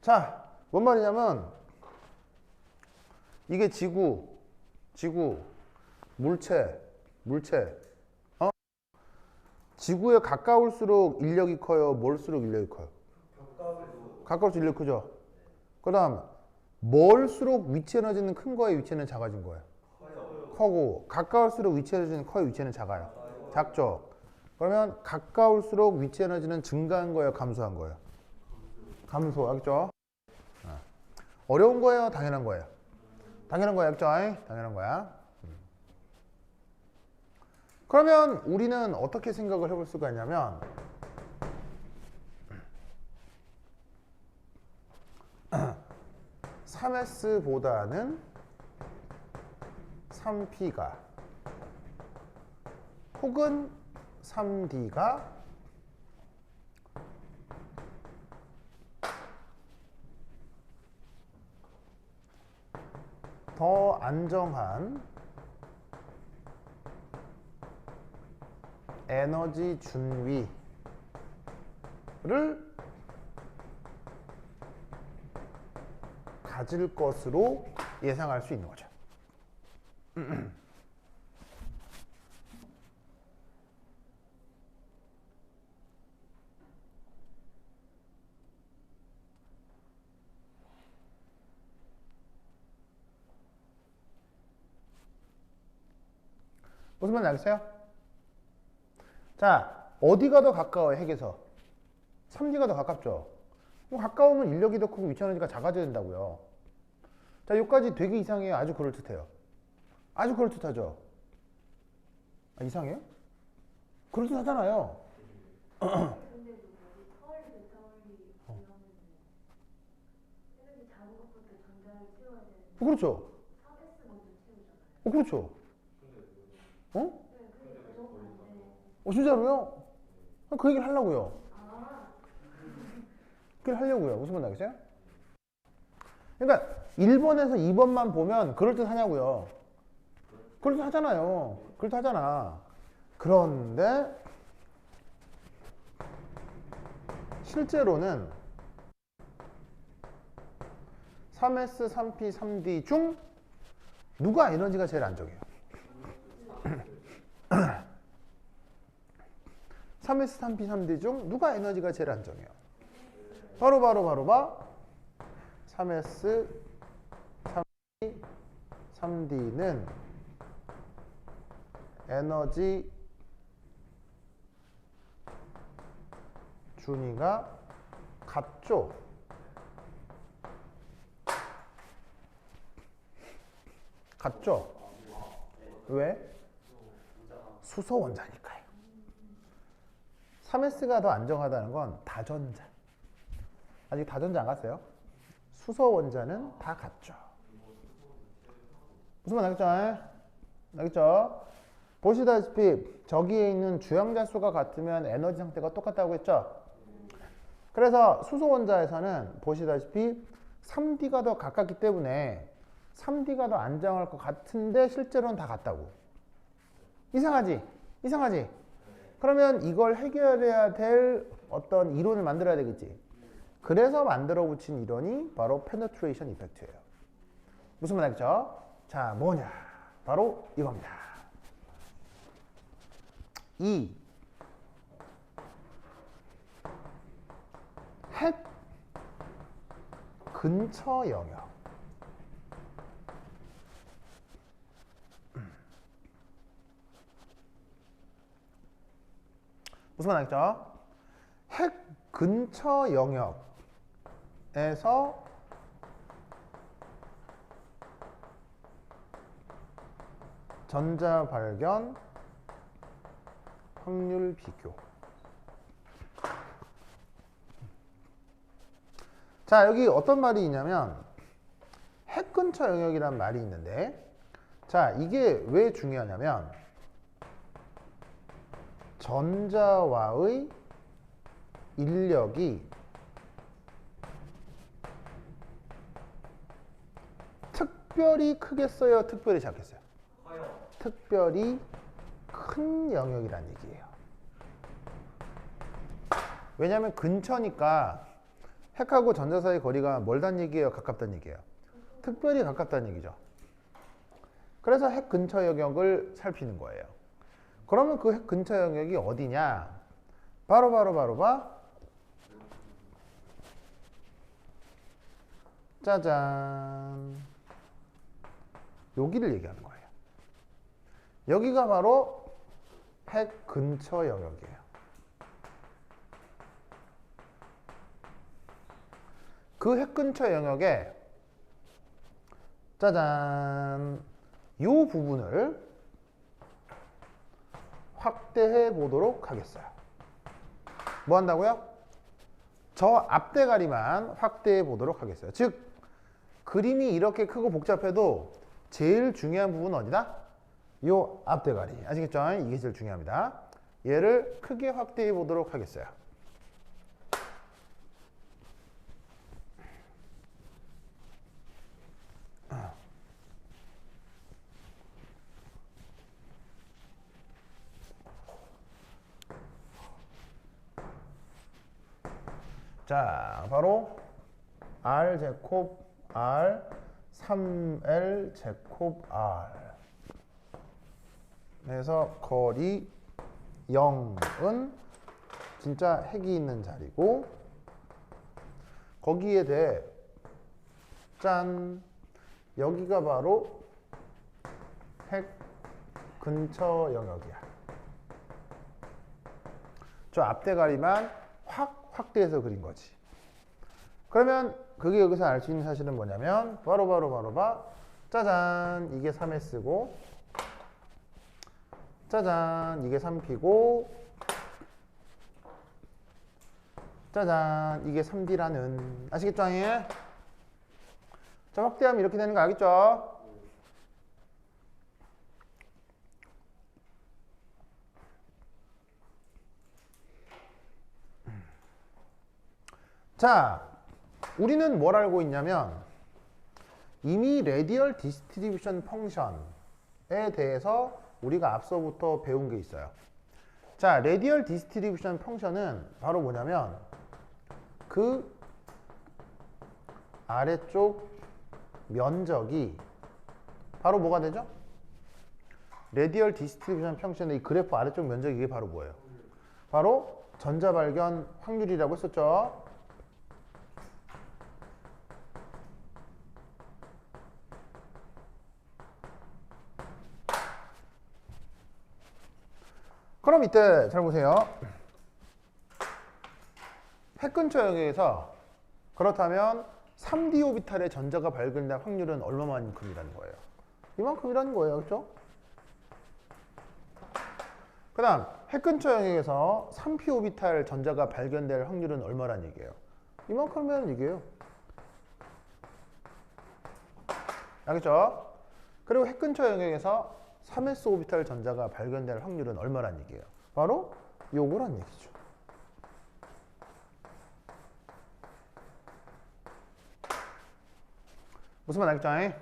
자, 뭔 말이냐면 이게 지구, 물체, 어? 지구에 가까울수록 인력이 커요? 멀수록 인력이 커요? 가까울수록 인력이 크죠? 그 다음 멀수록 위치 에너지는 큰 거예요? 위치 에너지는 작아진 거예요? 커고 가까울수록 위치 에너지는 커요? 위치 에너지는 작아요? 작죠? 그러면 가까울수록 위치 에너지는 증가한 거예요? 감소한 거예요? 감소, 알겠죠? 어려운 거예요? 당연한 거예요? 당연한 거야, 알겠죠? 당연한 거야. 그러면 우리는 어떻게 생각을 해볼 수가 있냐면 3S보다는 3P가 혹은 3D가 더 안정한 에너지 준위를 가질 것으로 예상할 수 있는 거죠. 무슨 말인지 알겠어요? 자, 어디가 더 가까워요, 핵에서? 3D가 더 가깝죠? 가까우면 인력이 더 크고 위치 에너지가 작아져야 된다고요. 자, 여기까지 되게 이상해요. 아주 그럴듯해요. 아주 그럴듯하죠? 아, 이상해요? 그럴듯하잖아요. 근데 서울이 베타올리 이러면은 에너지 작은 것부터 전자를 채워야 되는데 그렇죠. 3S 먼저 채우잖아요. 그렇죠. 어? 네, 근데 그 정도 안 돼. 진짜로요? 그 얘기를 하려고요. 아, 그 얘기를 하려고요. 무슨 말인지 알겠어요? 그러니까 1번에서 2번만 보면 그럴듯하냐고요. 그럴듯하잖아요. 그럴듯하잖아. 그런데 실제로는 3S, 3P, 3D 중 누가 에너지가 제일 안정해요? 3S, 3P, 3D 중 누가 에너지가 제일 안정해요? 바로 3S, 3P, 3D는 에너지 준위가 같죠? 같죠? 왜? 수소 원자니까요. 3S가 더 안정하다는 건 다전자. 아직 다전자 안 갔어요? 수소 원자는 다 같죠. 무슨 말 알겠죠? 알겠죠? 보시다시피 저기에 있는 주양자 수가 같으면 에너지 상태가 똑같다고 했죠? 그래서 수소 원자에서는 보시다시피 3D가 더 가깝기 때문에 3D가 더 안정할 것 같은데 실제로는 다 같다고. 이상하지? 이상하지? 그러면 이걸 해결해야 될 어떤 이론을 만들어야 되겠지. 그래서 만들어 붙인 이론이 바로 페네트레이션 이펙트예요. 무슨 말 알겠죠? 자, 뭐냐? 바로 이겁니다. 이 핵 근처 영역. 무슨 말 알겠죠? 핵 근처 영역에서 전자 발견 확률 비교. 자, 여기 어떤 말이 있냐면 핵 근처 영역이란 말이 있는데, 자, 이게 왜 중요하냐면 전자와의 인력이 특별히 크겠어요? 특별히 작겠어요? 커요. 특별히 큰 영역이란 얘기예요. 왜냐하면 근처니까 핵하고 전자 사이 거리가 멀단 얘기예요? 가깝단 얘기예요? 특별히 가깝다는 얘기죠. 그래서 핵 근처 영역을 살피는 거예요. 그러면 그 핵 근처 영역이 어디냐? 바로 짜잔, 여기를 얘기하는 거예요. 여기가 바로 핵 근처 영역이에요. 그 핵 근처 영역에 짜잔, 요 부분을 확대해 보도록 하겠어요. 뭐 한다고요? 저 앞대가리만 확대해 보도록 하겠어요. 즉, 그림이 이렇게 크고 복잡해도 제일 중요한 부분은 어디다? 요 앞대가리. 아시겠죠? 이게 제일 중요합니다. 얘를 크게 확대해 보도록 하겠어요. 자, 바로 R 제곱 R 3L 제곱 R 그래서 거리 0은 진짜 핵이 있는 자리고, 거기에 대해 짠, 여기가 바로 핵 근처 영역이야. 저 앞대가리만 확 확대해서 그린 거지. 그러면 그게 여기서 알 수 있는 사실은 뭐냐면 바로 짜잔, 이게 3S고 짜잔, 이게 3P고 짜잔, 이게 3D라는, 아시겠죠? 아예? 자, 확대하면 이렇게 되는 거 알겠죠? 자, 우리는 뭘 알고 있냐면 이미 레디얼 디스트리뷰션 펑션에 대해서 우리가 앞서부터 배운 게 있어요. 자, 레디얼 디스트리뷰션 펑션은 바로 뭐냐면 그 아래쪽 면적이 바로 뭐가 되죠? 레디얼 디스트리뷰션 펑션의 이 그래프 아래쪽 면적이 이게 바로 뭐예요? 바로 전자 발견 확률이라고 했었죠. 그럼 이때 잘 보세요. 핵 근처 영역에서 그렇다면 3D 오비탈의 전자가 발견될 확률은 얼마만큼이라는 거예요? 이만큼이라는 거예요. 그렇죠? 그 다음 핵 근처 영역에서 3P 오비탈 전자가 발견될 확률은 얼마란 얘기예요? 이만큼이라는 얘기예요. 알겠죠? 그리고 핵 근처 영역에서 3s 오비탈 전자가 발견될 확률은 얼마란 얘기예요? 바로 요거란 얘기죠. 무슨 말 알겠죠?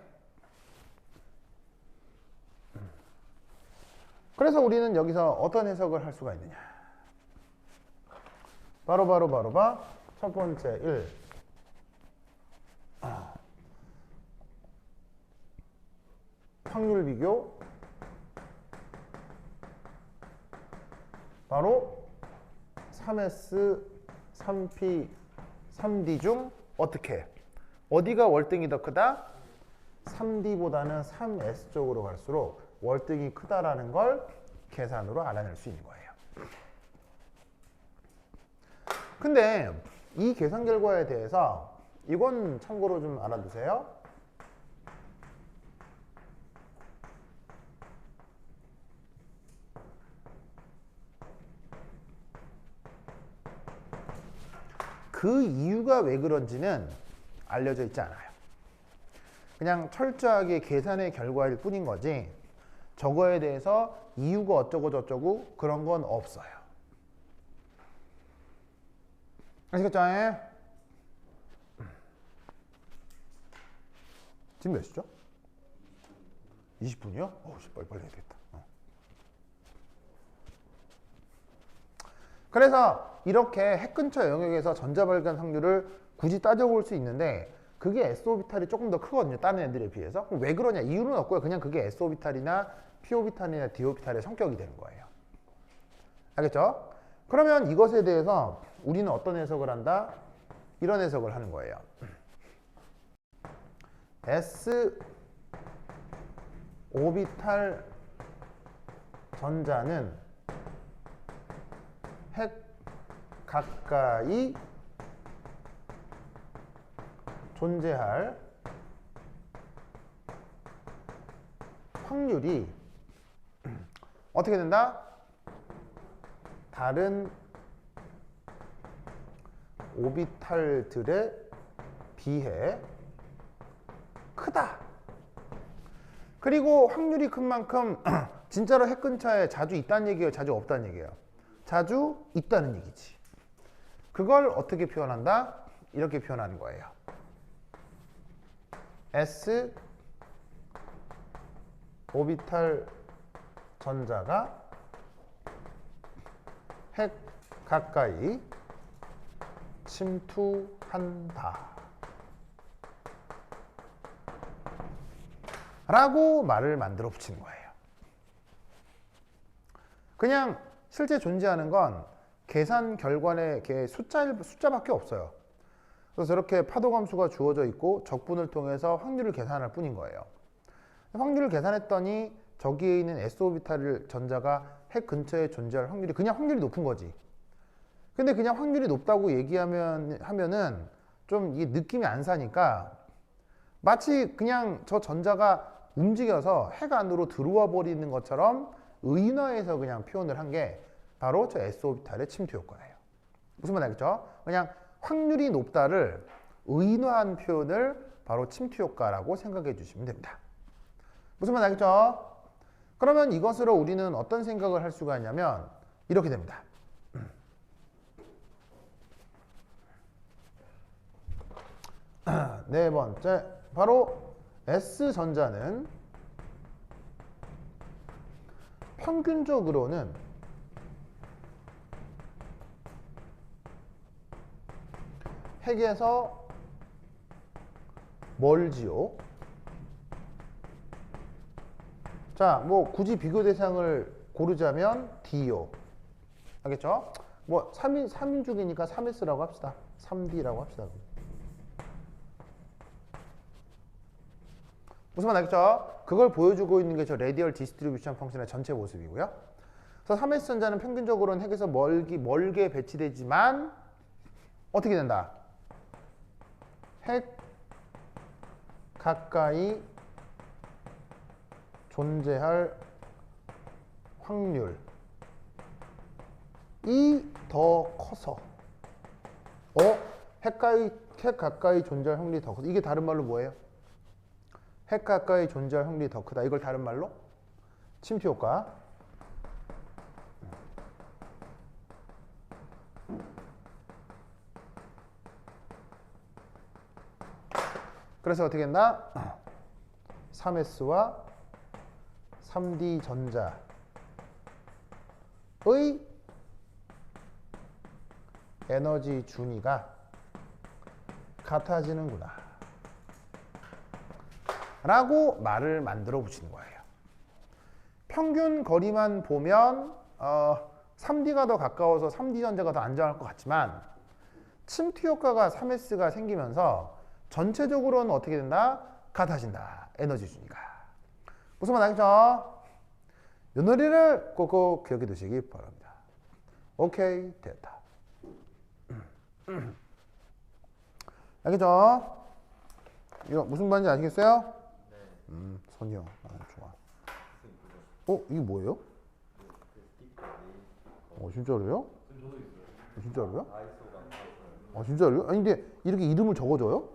그래서 우리는 여기서 어떤 해석을 할 수가 있느냐? 바로 첫 번째 1. 확률 비교. 바로 3S, 3P, 3D 중 어떻게? 어디가 월등히 더 크다? 3D보다는 3S 쪽으로 갈수록 월등히 크다라는 걸 계산으로 알아낼 수 있는 거예요. 근데 이 계산 결과에 대해서 이건 참고로 좀 알아두세요. 그 이유가 왜 그런지는 알려져 있지 않아요. 그냥 철저하게 계산의 결과일 뿐인 거지 저거에 대해서 이유가 어쩌고 저쩌고 그런 건 없어요. 아시겠죠? 지금 몇 시죠? 20분이요? 어우, 빨리 해야 되겠다. 그래서 이렇게 핵 근처 영역에서 전자 발견 확률을 굳이 따져볼 수 있는데 그게 s 오비탈이 조금 더 크거든요. 다른 애들에 비해서. 그럼 왜 그러냐? 이유는 없고요. 그냥 그게 s 오비탈이나 p 오비탈이나 d 오비탈의 성격이 되는 거예요. 알겠죠? 그러면 이것에 대해서 우리는 어떤 해석을 한다? 이런 해석을 하는 거예요. s 오비탈 전자는 핵 가까이 존재할 확률이 어떻게 된다? 다른 오비탈들에 비해 크다. 그리고 확률이 큰 만큼 진짜로 핵 근처에 자주 있다는 얘기예요? 자주 없다는 얘기예요? 자주 있다는 얘기지. 그걸 어떻게 표현한다? 이렇게 표현하는 거예요. S 오비탈 전자가 핵 가까이 침투한다 라고 말을 만들어 붙이는 거예요. 그냥 실제 존재하는 건 계산 결과의 숫자밖에 없어요. 그래서 저렇게 파도 감수가 주어져 있고 적분을 통해서 확률을 계산할 뿐인 거예요. 확률을 계산했더니 저기에 있는 s 오비탈 전자가 핵 근처에 존재할 확률이 그냥 확률이 높은 거지. 근데 그냥 확률이 높다고 하면은 좀 이게 느낌이 안 사니까 마치 그냥 저 전자가 움직여서 핵 안으로 들어와 버리는 것처럼 의인화해서 그냥 표현을 한 게 바로 저 s 오비탈의 침투 효과예요. 무슨 말 알겠죠? 그냥 확률이 높다를 의인화한 표현을 바로 침투 효과라고 생각해 주시면 됩니다. 무슨 말 알겠죠? 그러면 이것으로 우리는 어떤 생각을 할 수가 있냐면 이렇게 됩니다. 네 번째, 바로 S전자는 평균적으로는 핵에서 멀지요. 자, 뭐 굳이 비교 대상을 고르자면 D요. 알겠죠? 뭐 3인축이니까 3S라고 합시다. 3D라고 합시다. 무슨 말 알겠죠? 그걸 보여주고 있는 게 저 레디얼 디스트리뷰션 펑션의 전체 모습이고요. 그래서 3S전자는 평균적으로는 핵에서 멀게 배치되지만 어떻게 된다? 핵 가까이 존재할 확률이 더 커서 핵 가까이 존재할 확률이 더 커서 이게 다른 말로 뭐예요? 핵 가까이 존재할 확률이 더 크다. 이걸 다른 말로 침투 효과. 그래서 어떻게 된다? 3S와 3D 전자의 에너지 준위가 같아지는구나 라고 말을 만들어 붙이는 거예요. 평균 거리만 보면 3D가 더 가까워서 3D 전자가 더 안정할 것 같지만 침투 효과가 3S가 생기면서 전체적으로는 어떻게 된다? 같아진다. 에너지 준위가. 무슨 말 알겠죠? 이 논리를 꼭꼭 기억해 두시기 바랍니다. 오케이, 됐다. 알겠죠? 이거 무슨 반지 아시겠어요? 선이요. 아, 좋아. 이게 뭐예요? 진짜로요? 진짜로요? 진짜로요? 아니 근데 이렇게 이름을 적어줘요?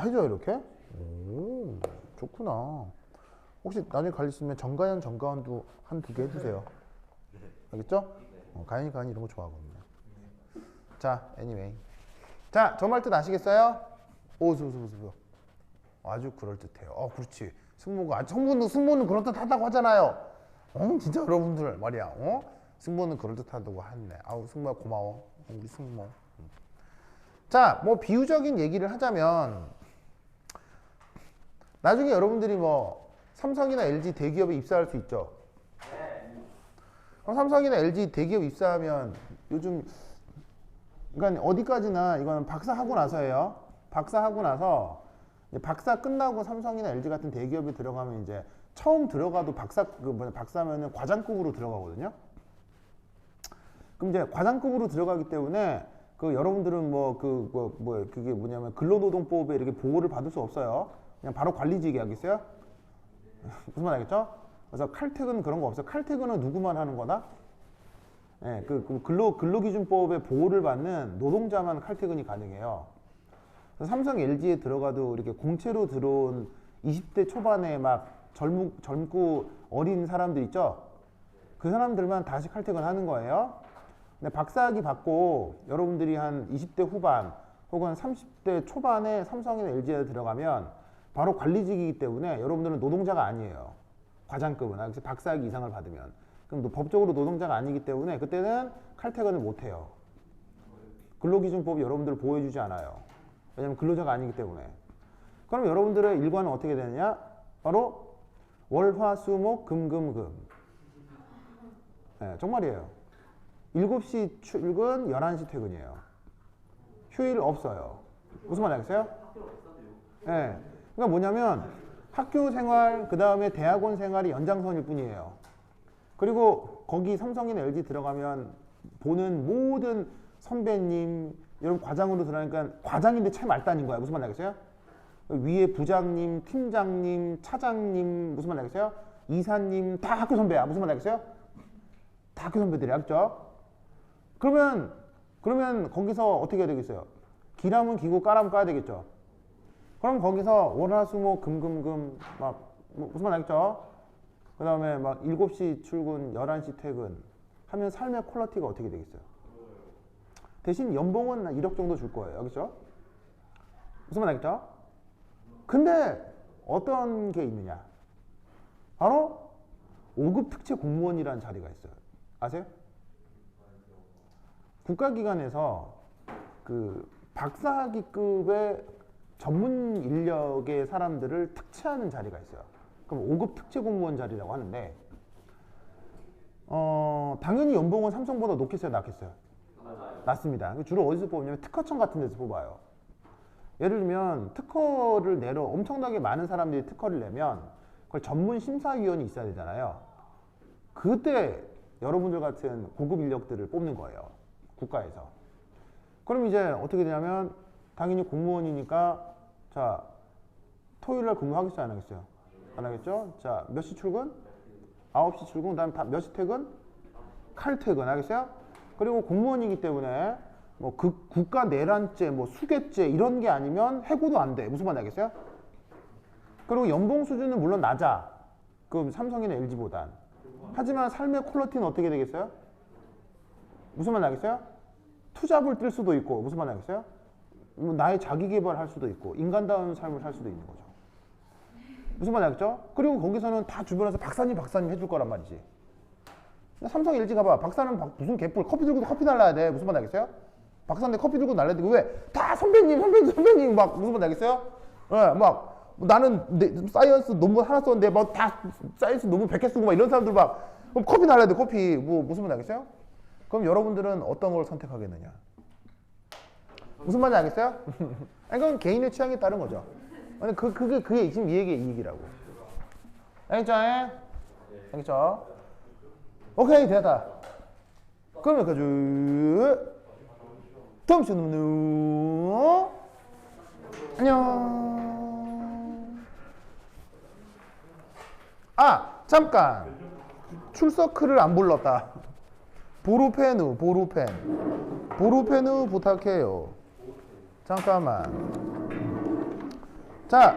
해줘요 이렇게? 오, 좋구나. 혹시 나중에 갈 수 있으면 정가연, 정가원도 한 2개 해주세요. 알겠죠? 가연이 이런 거 좋아하거든요. 자, anyway. 자, 저 말 뜻 아시겠어요? 아주 그럴듯해요. 그렇지. 승모는 그럴듯하다고 하잖아요. 진짜 여러분들 말이야. 승모는 그럴듯하다고 하네. 승모야 고마워. 우리 승모. 자, 뭐 비유적인 얘기를 하자면 나중에 여러분들이 뭐 삼성이나 LG 대기업에 입사할 수 있죠. 그럼 삼성이나 LG 대기업 입사하면 요즘 그러니까 어디까지나 이거는 박사하고 나서예요. 박사하고 나서 박사 끝나고 삼성이나 LG 같은 대기업에 들어가면 이제 처음 들어가도 박사면은 과장급으로 들어가거든요. 그럼 이제 과장급으로 들어가기 때문에 여러분들은 그게 뭐냐면 근로노동법에 이렇게 보호를 받을 수 없어요. 그냥 바로 관리직이 하겠어요? 무슨 말 알겠죠? 그래서 칼퇴근 그런 거 없어요. 칼퇴근은 누구만 하는 거다? 예, 근로기준법에 보호를 받는 노동자만 칼퇴근이 가능해요. 그래서 삼성, LG에 들어가도 이렇게 공채로 들어온 20대 초반에 막 젊고 어린 사람들 있죠? 그 사람들만 다시 칼퇴근 하는 거예요. 근데 박사학위 받고 여러분들이 한 20대 후반 혹은 30대 초반에 삼성이나 LG에 들어가면 바로 관리직이기 때문에 여러분들은 노동자가 아니에요. 과장급은. 그래서 박사학위 이상을 받으면. 그럼 법적으로 노동자가 아니기 때문에 그때는 칼퇴근을 못 해요. 근로기준법이 여러분들을 보호해주지 않아요. 왜냐면 근로자가 아니기 때문에. 그럼 여러분들의 일과는 어떻게 되느냐? 바로 월화수목 금금금. 네, 정말이에요. 7시 출근, 11시 퇴근이에요. 휴일 없어요. 무슨 말 알겠어요? 네. 그러니까 뭐냐면 학교 생활, 그 다음에 대학원 생활이 연장선일 뿐이에요. 그리고 거기 삼성이나 LG 들어가면 보는 모든 선배님, 여러분 과장으로 들어가니까 과장인데 참 말단인 거야. 무슨 말 알겠어요? 위에 부장님, 팀장님, 차장님, 무슨 말 알겠어요? 이사님, 다 학교 선배야. 무슨 말 알겠어요? 다 학교 선배들이야. 알겠죠? 그러면 거기서 어떻게 해야 되겠어요? 기라면 기고 까라면 까야 되겠죠? 그럼 거기서 월화수목 금금금 무슨 말 알겠죠? 그 다음에 7시 출근, 11시 퇴근 하면 삶의 퀄리티가 어떻게 되겠어요? 대신 연봉은 1억 정도 줄 거예요. 알겠죠? 무슨 말 알겠죠? 근데 어떤 게 있느냐? 바로 5급 특채 공무원이라는 자리가 있어요. 아세요? 국가기관에서 박사학위급의 전문 인력의 사람들을 특채하는 자리가 있어요. 그럼 5급 특채 공무원 자리라고 하는데 당연히 연봉은 삼성보다 높겠어요, 낮겠어요? 낮습니다. 주로 어디서 뽑냐면 특허청 같은 데서 뽑아요. 예를 들면 특허를 엄청나게 많은 사람들이 특허를 내면 그걸 전문 심사위원이 있어야 되잖아요. 그때 여러분들 같은 고급 인력들을 뽑는 거예요. 국가에서. 그럼 이제 어떻게 되냐면 당연히 공무원이니까 자 토요일날 근무하겠어요, 안 하겠어요? 안 하겠죠? 자 몇 시 출근? 9시 출근, 그 다음에 몇 시 퇴근? 칼퇴근 하겠어요? 그리고 공무원이기 때문에 국가 내란죄, 수괴죄 이런 게 아니면 해고도 안 돼. 무슨 말 알겠어요? 그리고 연봉 수준은 물론 낮아. 그 삼성이나 LG보단. 하지만 삶의 퀄리티는 어떻게 되겠어요? 무슨 말 알겠어요? 투잡을 뛸 수도 있고, 무슨 말 알겠어요? 나의 자기 개발할 수도 있고, 인간다운 삶을 살 수도 있는 거죠. 무슨 말 알겠죠? 그리고 거기서는 다 주변에서 박사님 해줄 거란 말이지. 삼성 LG 가봐. 박사는 무슨 개뿔 커피 들고도 커피 날라야 돼. 무슨 말 알겠어요? 박사인데 커피 들고 날라야 되고 왜? 다 선배님 무슨 말 알겠어요? 나는 사이언스 논문 하나 썼는데 다 사이언스 논문 100개 쓰고 이런 사람들 그럼 커피 날라야 돼. 커피 무슨 말 알겠어요? 그럼 여러분들은 어떤 걸 선택하겠느냐? 무슨 말인지 알겠어요? 아니 그건 개인의 취향에 따른 거죠. 아니 그게 지금 이 얘기라고. 알겠죠? 알겠죠? 오케이 됐다. 끝. 그러면 가죠. 다음 시간에 안녕. 아, 잠깐. 출석글을 안 불렀다. 보루펜우, 보루펜우 부탁해요. 잠깐만. 자,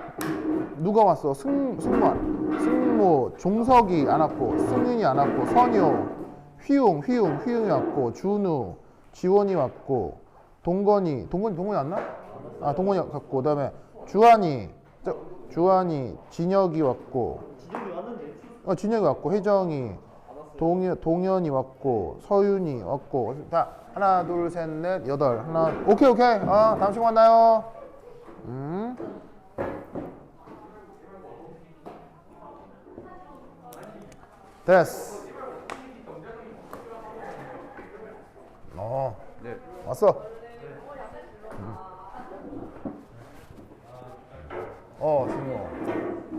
누가 왔어? 승모, 종석이 안 왔고, 승윤이 안 왔고, 선효, 휘웅이 왔고, 준우, 지원이 왔고, 동건이 왔나? 아, 동건이 왔고, 그 다음에 주한이, 진혁이 왔고, 진혁이 왔고, 혜정이, 동현이 왔고, 서윤이 왔고, 자, 하나, 둘, 셋, 넷, 여덟, 하나, 오케이. 다음 시간 만나요. 됐어. 네. 왔어.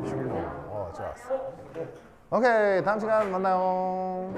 신고. 좋았어. 오케이, 다음 시간 만나요.